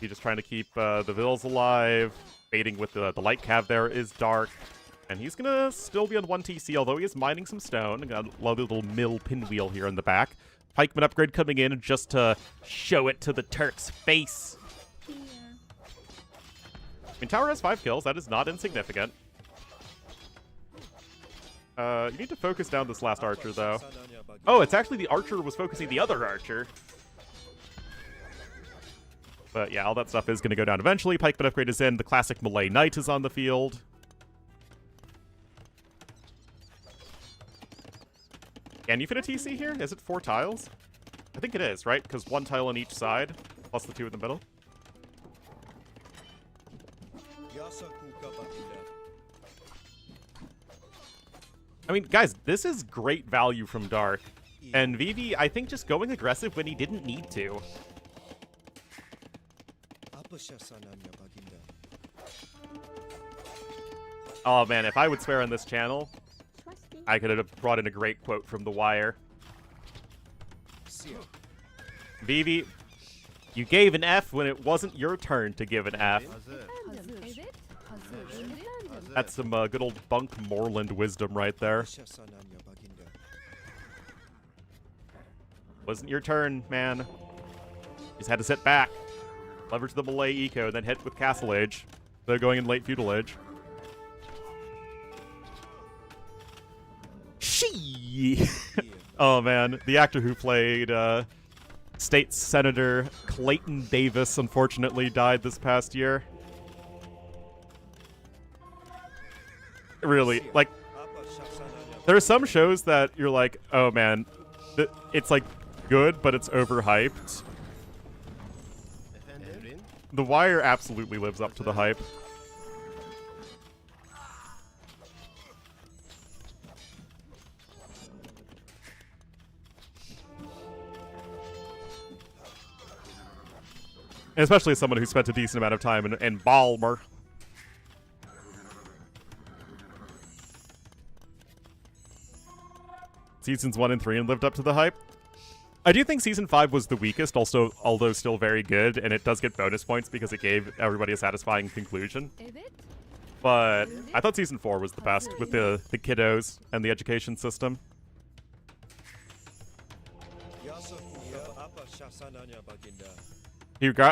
He's just trying to keep the Vills alive. Baiting with the light cav there is Dark. And he's gonna still be on 1 TC, although he is mining some stone. Got a lovely little mill pinwheel here in the back. Pikeman upgrade coming in just to show it to the Turk's face. I mean, tower has 5 kills. That is not insignificant. You need to focus down this last archer, though. Oh, it's actually the archer was focusing the other archer. But yeah, all that stuff is going to go down eventually. Pikeman upgrade is in. The classic Malay Knight is on the field. Can you fit a TC here? Is it 4 tiles? I think it is, right? Because 1 tile on each side, plus the 2 in the middle. I mean, guys, this is great value from Dark. And Vivi, I think, just going aggressive when he didn't need to. Oh man, if I would swear on this channel, I could have brought in a great quote from The Wire. Vivi, you gave an F when it wasn't your turn to give an F. That's some good old Bunk Moreland wisdom right there. Wasn't your turn, man. Just had to sit back. Leverage the Malay Eco, then hit with Castle Age. They're going in late Feudal Age. She. Oh man, the actor who played State Senator Clayton Davis unfortunately died this past year. Really, like, there are some shows that you're like, oh man, it's like good, but it's overhyped. The Wire absolutely lives up to the hype. And especially as someone who spent a decent amount of time in Balmer. Seasons 1 and 3 and lived up to the hype. I do think Season 5 was the weakest, also, although still very good, and it does get bonus points because it gave everybody a satisfying conclusion. But I thought Season 4 was the best, with the kiddos and the education system.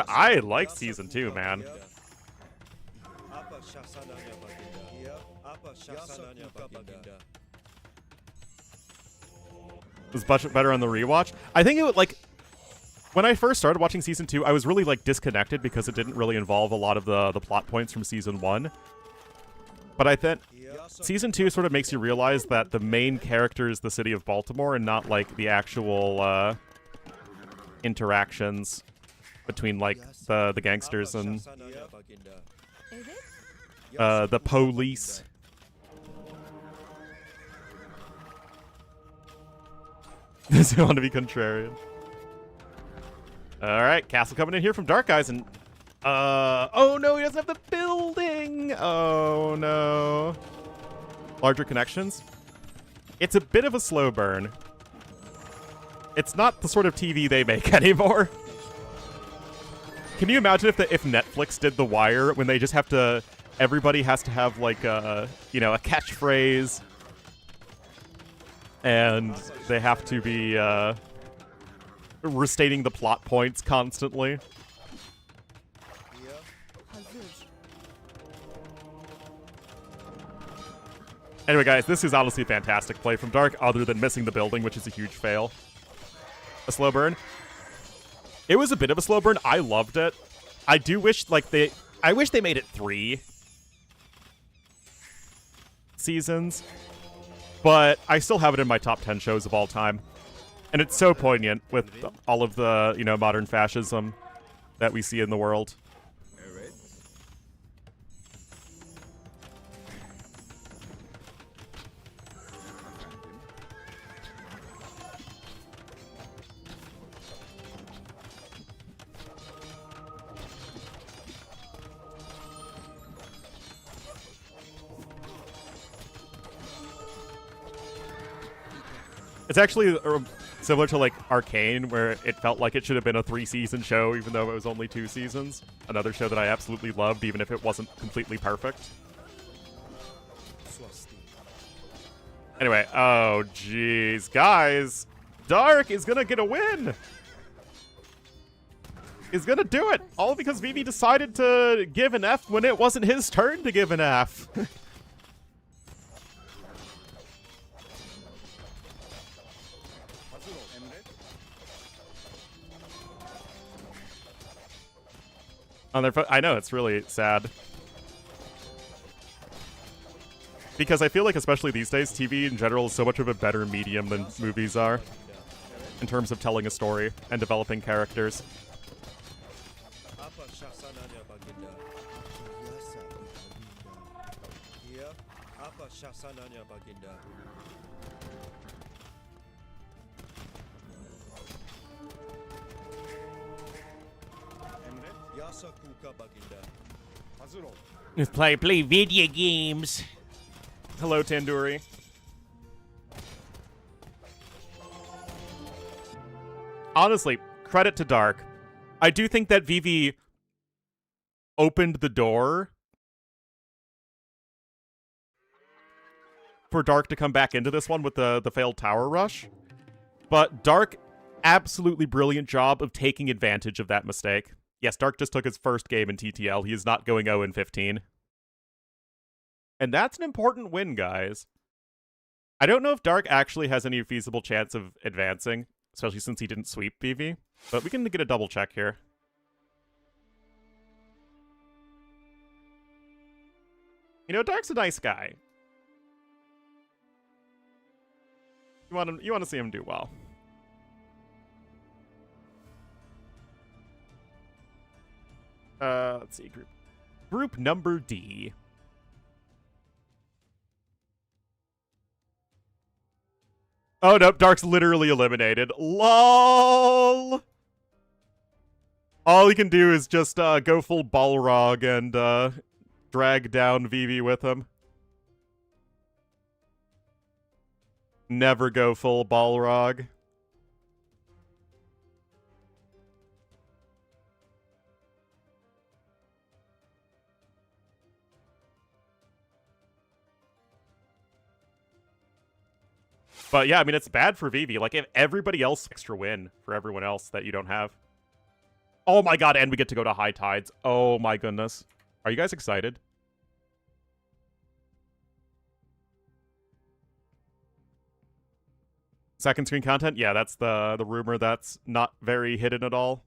I like Season 2, man. Was much better on the rewatch. I think it would, like, when I first started watching Season 2, I was really, like, disconnected because it didn't really involve a lot of the plot points from Season 1. But I think Season 2 sort of makes you realize that the main character is the city of Baltimore and not, like, the actual interactions between, like, the gangsters and the police. Does he want to be contrarian? Alright, Castle coming in here from Dark Eyes, and oh no, he doesn't have the building! Oh no. Larger connections? It's a bit of a slow burn. It's not the sort of TV they make anymore. Can you imagine if Netflix did The Wire, when they just have to, everybody has to have like a, you know, a catchphrase, and they have to be restating the plot points constantly. Anyway, guys, this is honestly a fantastic play from Dark, other than missing the building, which is a huge fail. A slow burn. It was a bit of a slow burn. I loved it. I do wish, like, I wish they made it 3 seasons. But I still have it in my top 10 shows of all time. And it's so poignant with all of the, you know, modern fascism that we see in the world. It's actually similar to, like, Arcane, where it felt like it should have been a 3-season show, even though it was only 2 seasons. Another show that I absolutely loved, even if it wasn't completely perfect. Anyway, oh, jeez. Guys, Dark is gonna get a win! He's gonna do it! All because Vivi decided to give an F when it wasn't his turn to give an F. On their I know, it's really sad. Because I feel like, especially these days, TV in general is so much of a better medium than movies are. In terms of telling a story and developing characters. Apa syasananya, Baginda? Yasa kuka, Baginda. Play video games. Hello, Tandoori. Honestly, credit to Dark. I do think that Vivi opened the door for Dark to come back into this one with the failed tower rush. But Dark, absolutely brilliant job of taking advantage of that mistake. Yes, Dark just took his first game in TTL. He is not going 0-15. And that's an important win, guys. I don't know if Dark actually has any feasible chance of advancing, especially since he didn't sweep Vivi. But we can get a double check here. You know, Dark's a nice guy. You want to see him do well. Let's see, group number D. Oh nope, Dark's literally eliminated. LOL. All he can do is just go full Balrog and drag down Vivi with him. Never go full Balrog. But yeah, I mean, it's bad for Vivi. Like, if everybody else, extra win for everyone else that you don't have. Oh my god, and we get to go to High Tides. Oh my goodness. Are you guys excited? Second screen content? Yeah, that's the rumor that's not very hidden at all.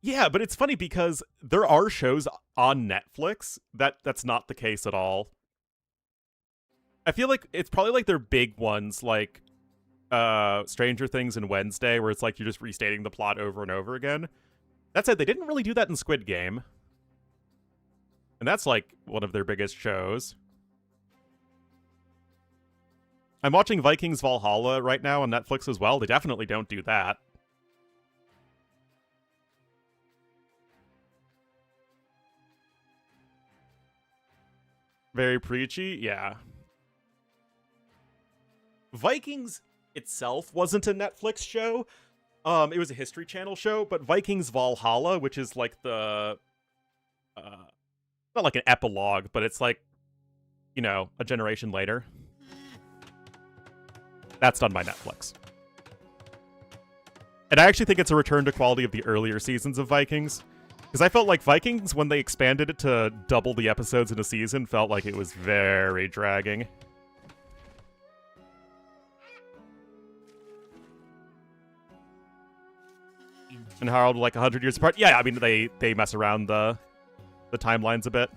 Yeah, but it's funny because there are shows on Netflix that's not the case at all. I feel like it's probably like their big ones, like Stranger Things and Wednesday, where it's like you're just restating the plot over and over again. That said, they didn't really do that in Squid Game. And that's like one of their biggest shows. I'm watching Vikings Valhalla right now on Netflix as well. They definitely don't do that. Very preachy? Yeah. Vikings itself wasn't a Netflix show. It was a History Channel show, but Vikings Valhalla, which is like the... not like an epilogue, but it's like, you know, a generation later. That's done by Netflix. And I actually think it's a return to quality of the earlier seasons of Vikings. Because I felt like Vikings, when they expanded it to double the episodes in a season, felt like it was very dragging. And Harold, like 100 years apart. Yeah, I mean, they mess around the timelines a bit.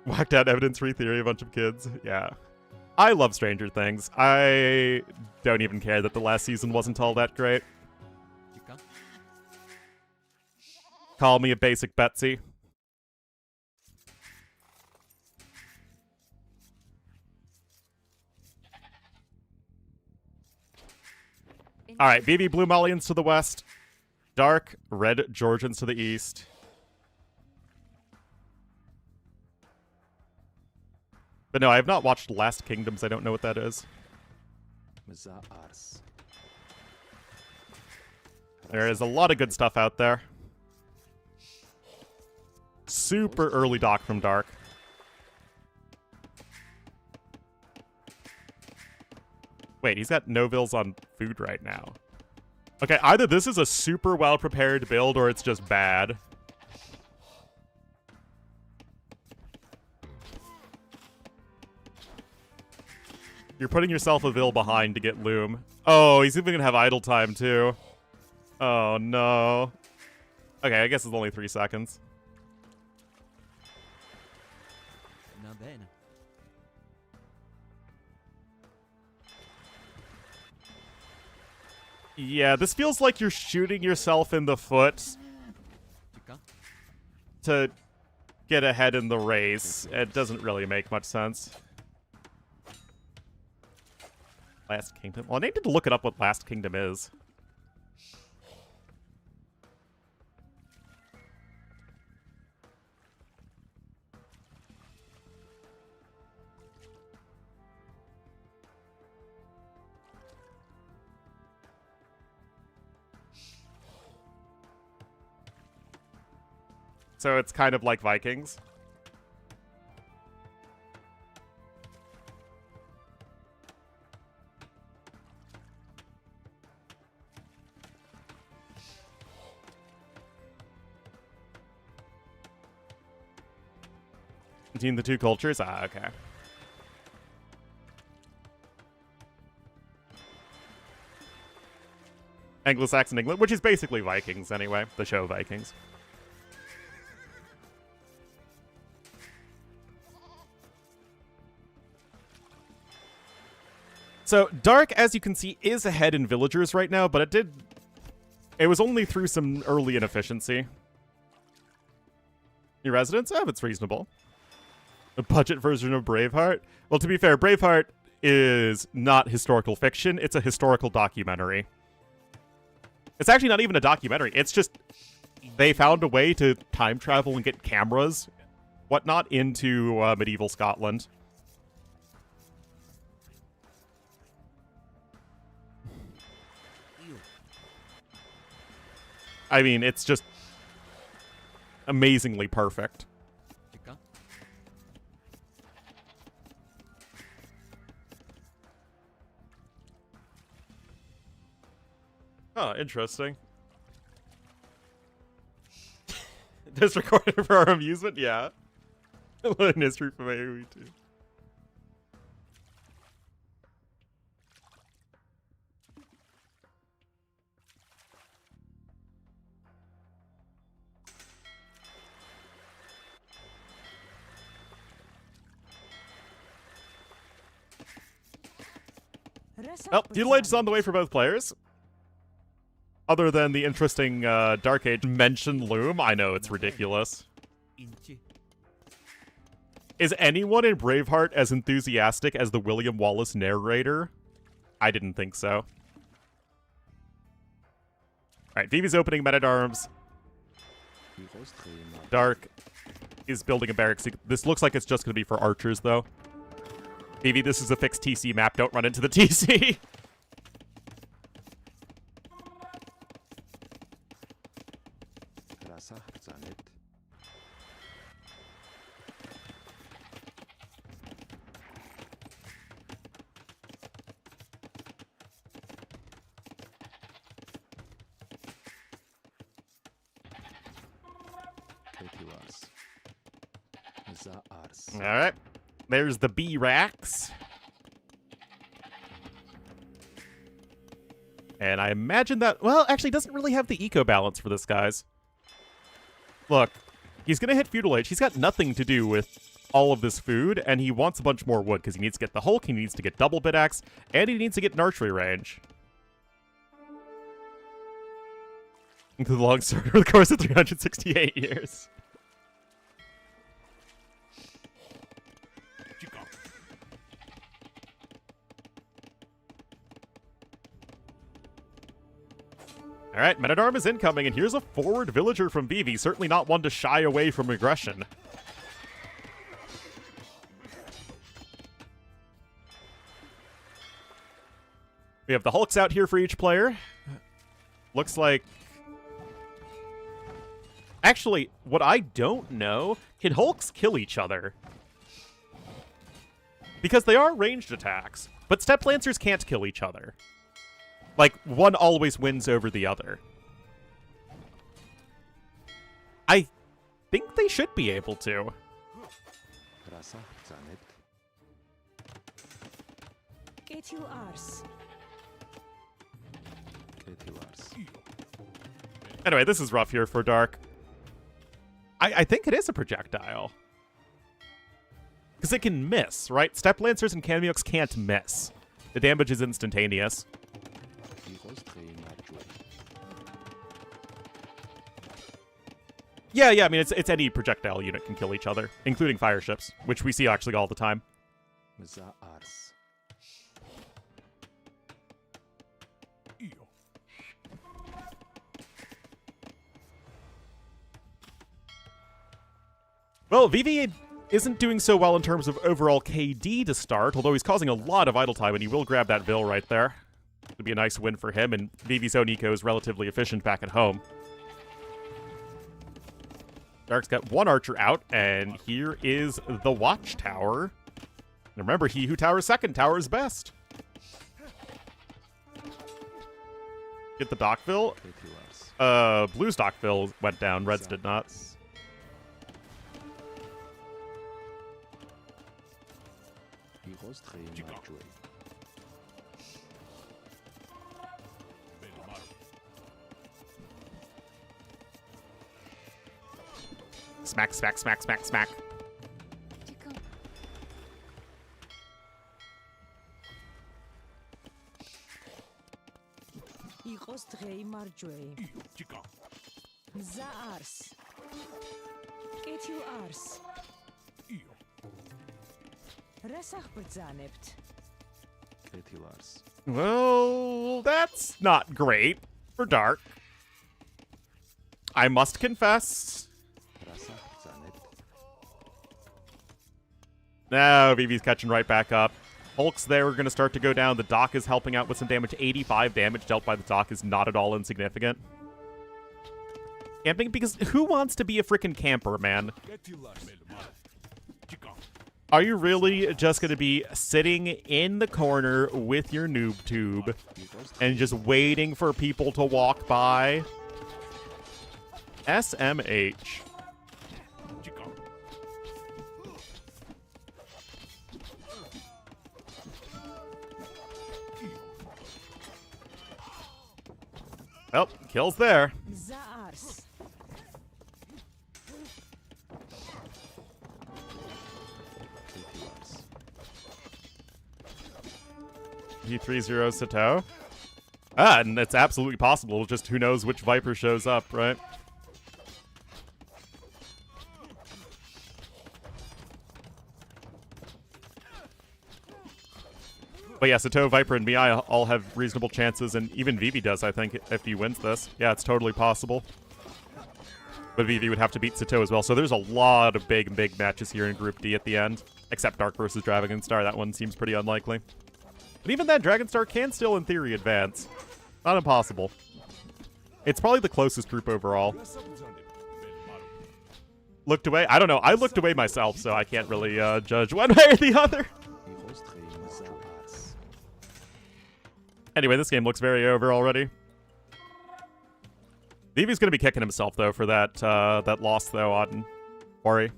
Whacked out evidence-free theory, a bunch of kids. Yeah. I love Stranger Things. I don't even care that the last season wasn't all that great. Call me a basic Betsy. Alright, Vivi Blue Malians to the west. Dark Red Georgians to the east. But no, I have not watched Last Kingdoms. I don't know what that is. There is a lot of good stuff out there. Super early doc from Dark. Wait, he's got no bills on food right now. Okay, either this is a super well-prepared build or it's just bad. You're putting yourself a Vil behind to get Loom. Oh, he's even gonna have idle time, too. Oh, no. Okay, I guess it's only 3 seconds. Va bene. Yeah, this feels like you're shooting yourself in the foot Chica. to get ahead in the race. It doesn't really make much sense. Last Kingdom? Well, I needed to look it up what Last Kingdom is. So it's kind of like Vikings. Between the two cultures? Ah, okay. Anglo-Saxon England, which is basically Vikings anyway, the show Vikings. So, Dark, as you can see, is ahead in villagers right now, but it was only through some early inefficiency. Your residence? Oh, it's reasonable. A budget version of Braveheart? Well, to be fair, Braveheart is not historical fiction. It's a historical documentary. It's actually not even a documentary. It's just they found a way to time travel and get cameras, whatnot, into medieval Scotland. I mean, it's just amazingly perfect. Chica. Oh, interesting. Just recorded for our amusement? Yeah. Learn history from AoE too. Well, Feudal Age is on the way for both players. Other than the interesting Dark Age mention loom, I know it's ridiculous. Inchi. Is anyone in Braveheart as enthusiastic as the William Wallace narrator? I didn't think so. Alright, Vivi's opening Men-at-Arms. Dark is building a barracks. This looks like it's just going to be for archers, though. Vivi, this is a fixed TC map. Don't run into the TC. Alright. There's the B racks. And I imagine that, well, actually doesn't really have the eco balance for this, guys. Look, he's going to hit Feudal Age. He's got nothing to do with all of this food, and he wants a bunch more wood because he needs to get the Hulk, he needs to get double bit axe, and he needs to get an archery range. Into the long story over the course of 368 years. Alright, Men-at-Arm is incoming, and here's a forward villager from Vivi. Certainly not one to shy away from aggression. We have the Hulks out here for each player. Looks like... Actually, what I don't know, can Hulks kill each other? Because they are ranged attacks, but Step Lancers can't kill each other. Like, one always wins over the other. I think they should be able to. Anyway, this is rough here for Dark. I think it is a projectile. Because it can miss, right? Step Lancers and Camioks can't miss. The damage is instantaneous. Yeah, I mean, it's any projectile unit can kill each other, including fire ships, which we see actually all the time. Well, Vivi isn't doing so well in terms of overall KD to start, although he's causing a lot of idle time, and he will grab that Vil right there. It'll be a nice win for him, and Vivi's own eco is relatively efficient back at home. Dark's got one archer out, and here is the Watchtower. And remember, he who towers second towers best. Get the Dockville. Blue's Dockville went down, Red's did not. Smack, smack, smack, smack, smack. Იღოს დღეი მარჯვეი. მზა არს. კეთილ არს. რას აღბრძანებთ? Well, that's not great for Dark. I must confess. Now Vivi's catching right back up. Hulk's there. We're going to start to go down. The Dock is helping out with some damage. 85 damage dealt by the Dock is not at all insignificant. Camping? Because who wants to be a freaking camper, man? Are you really just going to be sitting in the corner with your noob tube and just waiting for people to walk by? SMH. Well, kills there. მზა არს. He 3-0 Sato. Ah, and it's absolutely possible. Just who knows which Viper shows up, right? But yeah, Sato, Viper, and Mii all have reasonable chances, and even Vivi does, I think, if he wins this. Yeah, it's totally possible. But Vivi would have to beat Sato as well, so there's a lot of big matches here in Group D at the end. Except Dark versus Dragonstar, that one seems pretty unlikely. But even then, Dragonstar can still, in theory, advance. Not impossible. It's probably the closest group overall. Looked away? I don't know. I looked away myself, so I can't really judge one way or the other. Anyway, this game looks very over already. Vivi's going to be kicking himself, though, for that that loss, though, on Ori.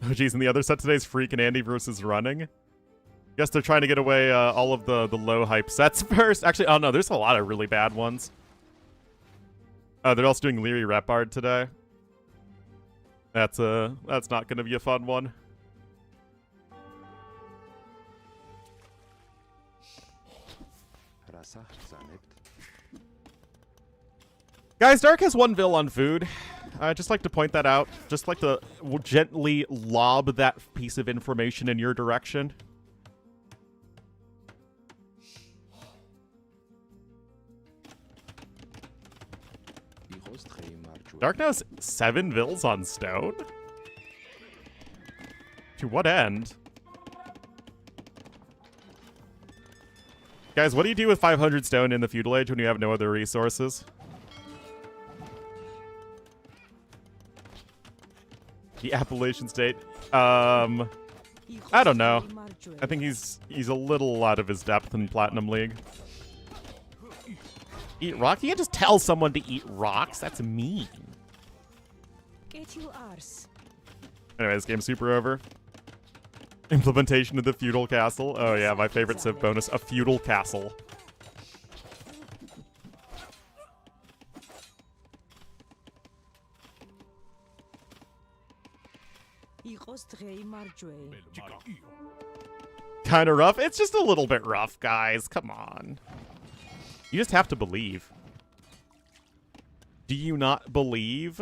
Oh, geez, and the other set today's Freak and Andy versus Running. Guess they're trying to get away all of the low hype sets first. Actually, oh no, there's a lot of really bad ones. Oh, they're also doing Leary Repard today. That's not going to be a fun one. Guys, Dark has one Vil on food. I'd just like to point that out. Just like to gently lob that piece of information in your direction. Dark now has 7 Vils on stone? To what end? Guys, what do you do with 500 stone in the feudal age when you have no other resources? The Appalachian State. I don't know. I think he's a little out of his depth in Platinum League. Eat rock? You can't just tell someone to eat rocks. That's mean. Anyway, this game's super over. Implementation of the feudal castle. Oh yeah, my favorite Civ bonus, a feudal castle. Ostrei Marjwe. Kind of rough. It's just a little bit rough, guys. Come on. You just have to believe. Do you not believe?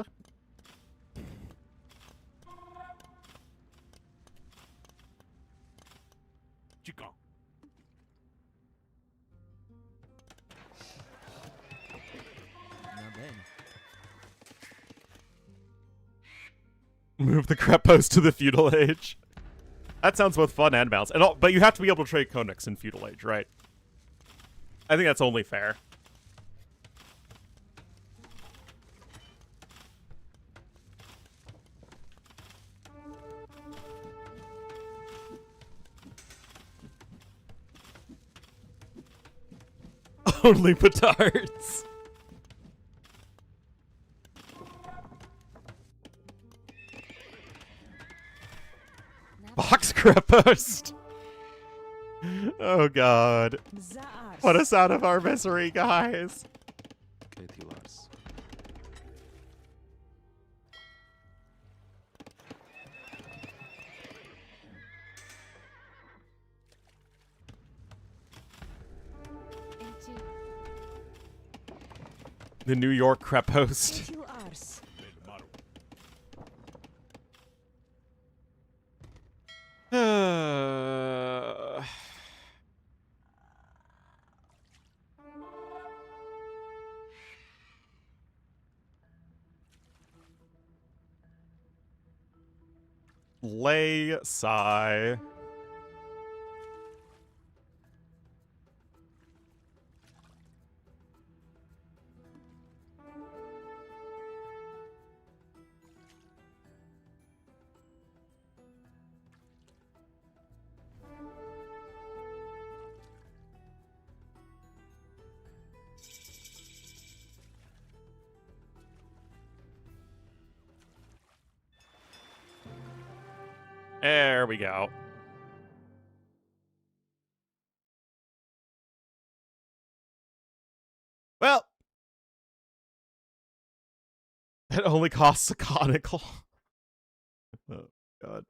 Na bene. Move the crep post to the feudal age. That sounds both fun and balanced. And but you have to be able to trade Konix in feudal age, right? I think that's only fair. Only petards. Box crep post. Oh god. Zaars. Put us out of our misery, guys. Ketilars. The New York crep host. Ketu Ars. Lay sigh. There we go. Well, it only costs a conical. Oh, God.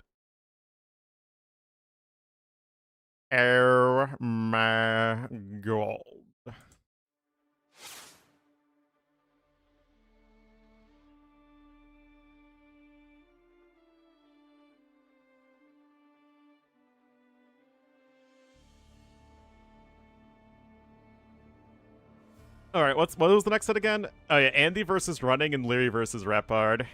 Air my gold. All right, what was the next set again? Oh yeah, Andy versus Running and Leary versus Rapard.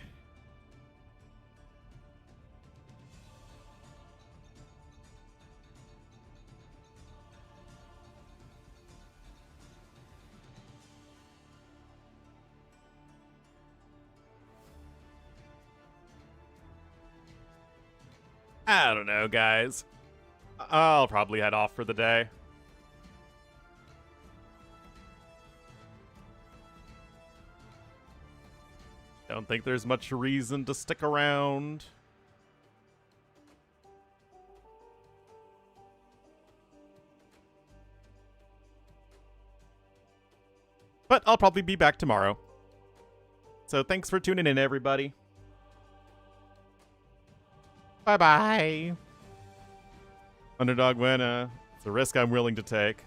I don't know, guys. I'll probably head off for the day. Don't think there's much reason to stick around. But I'll probably be back tomorrow. So thanks for tuning in, everybody. Bye-bye. Underdog win, it's a risk I'm willing to take.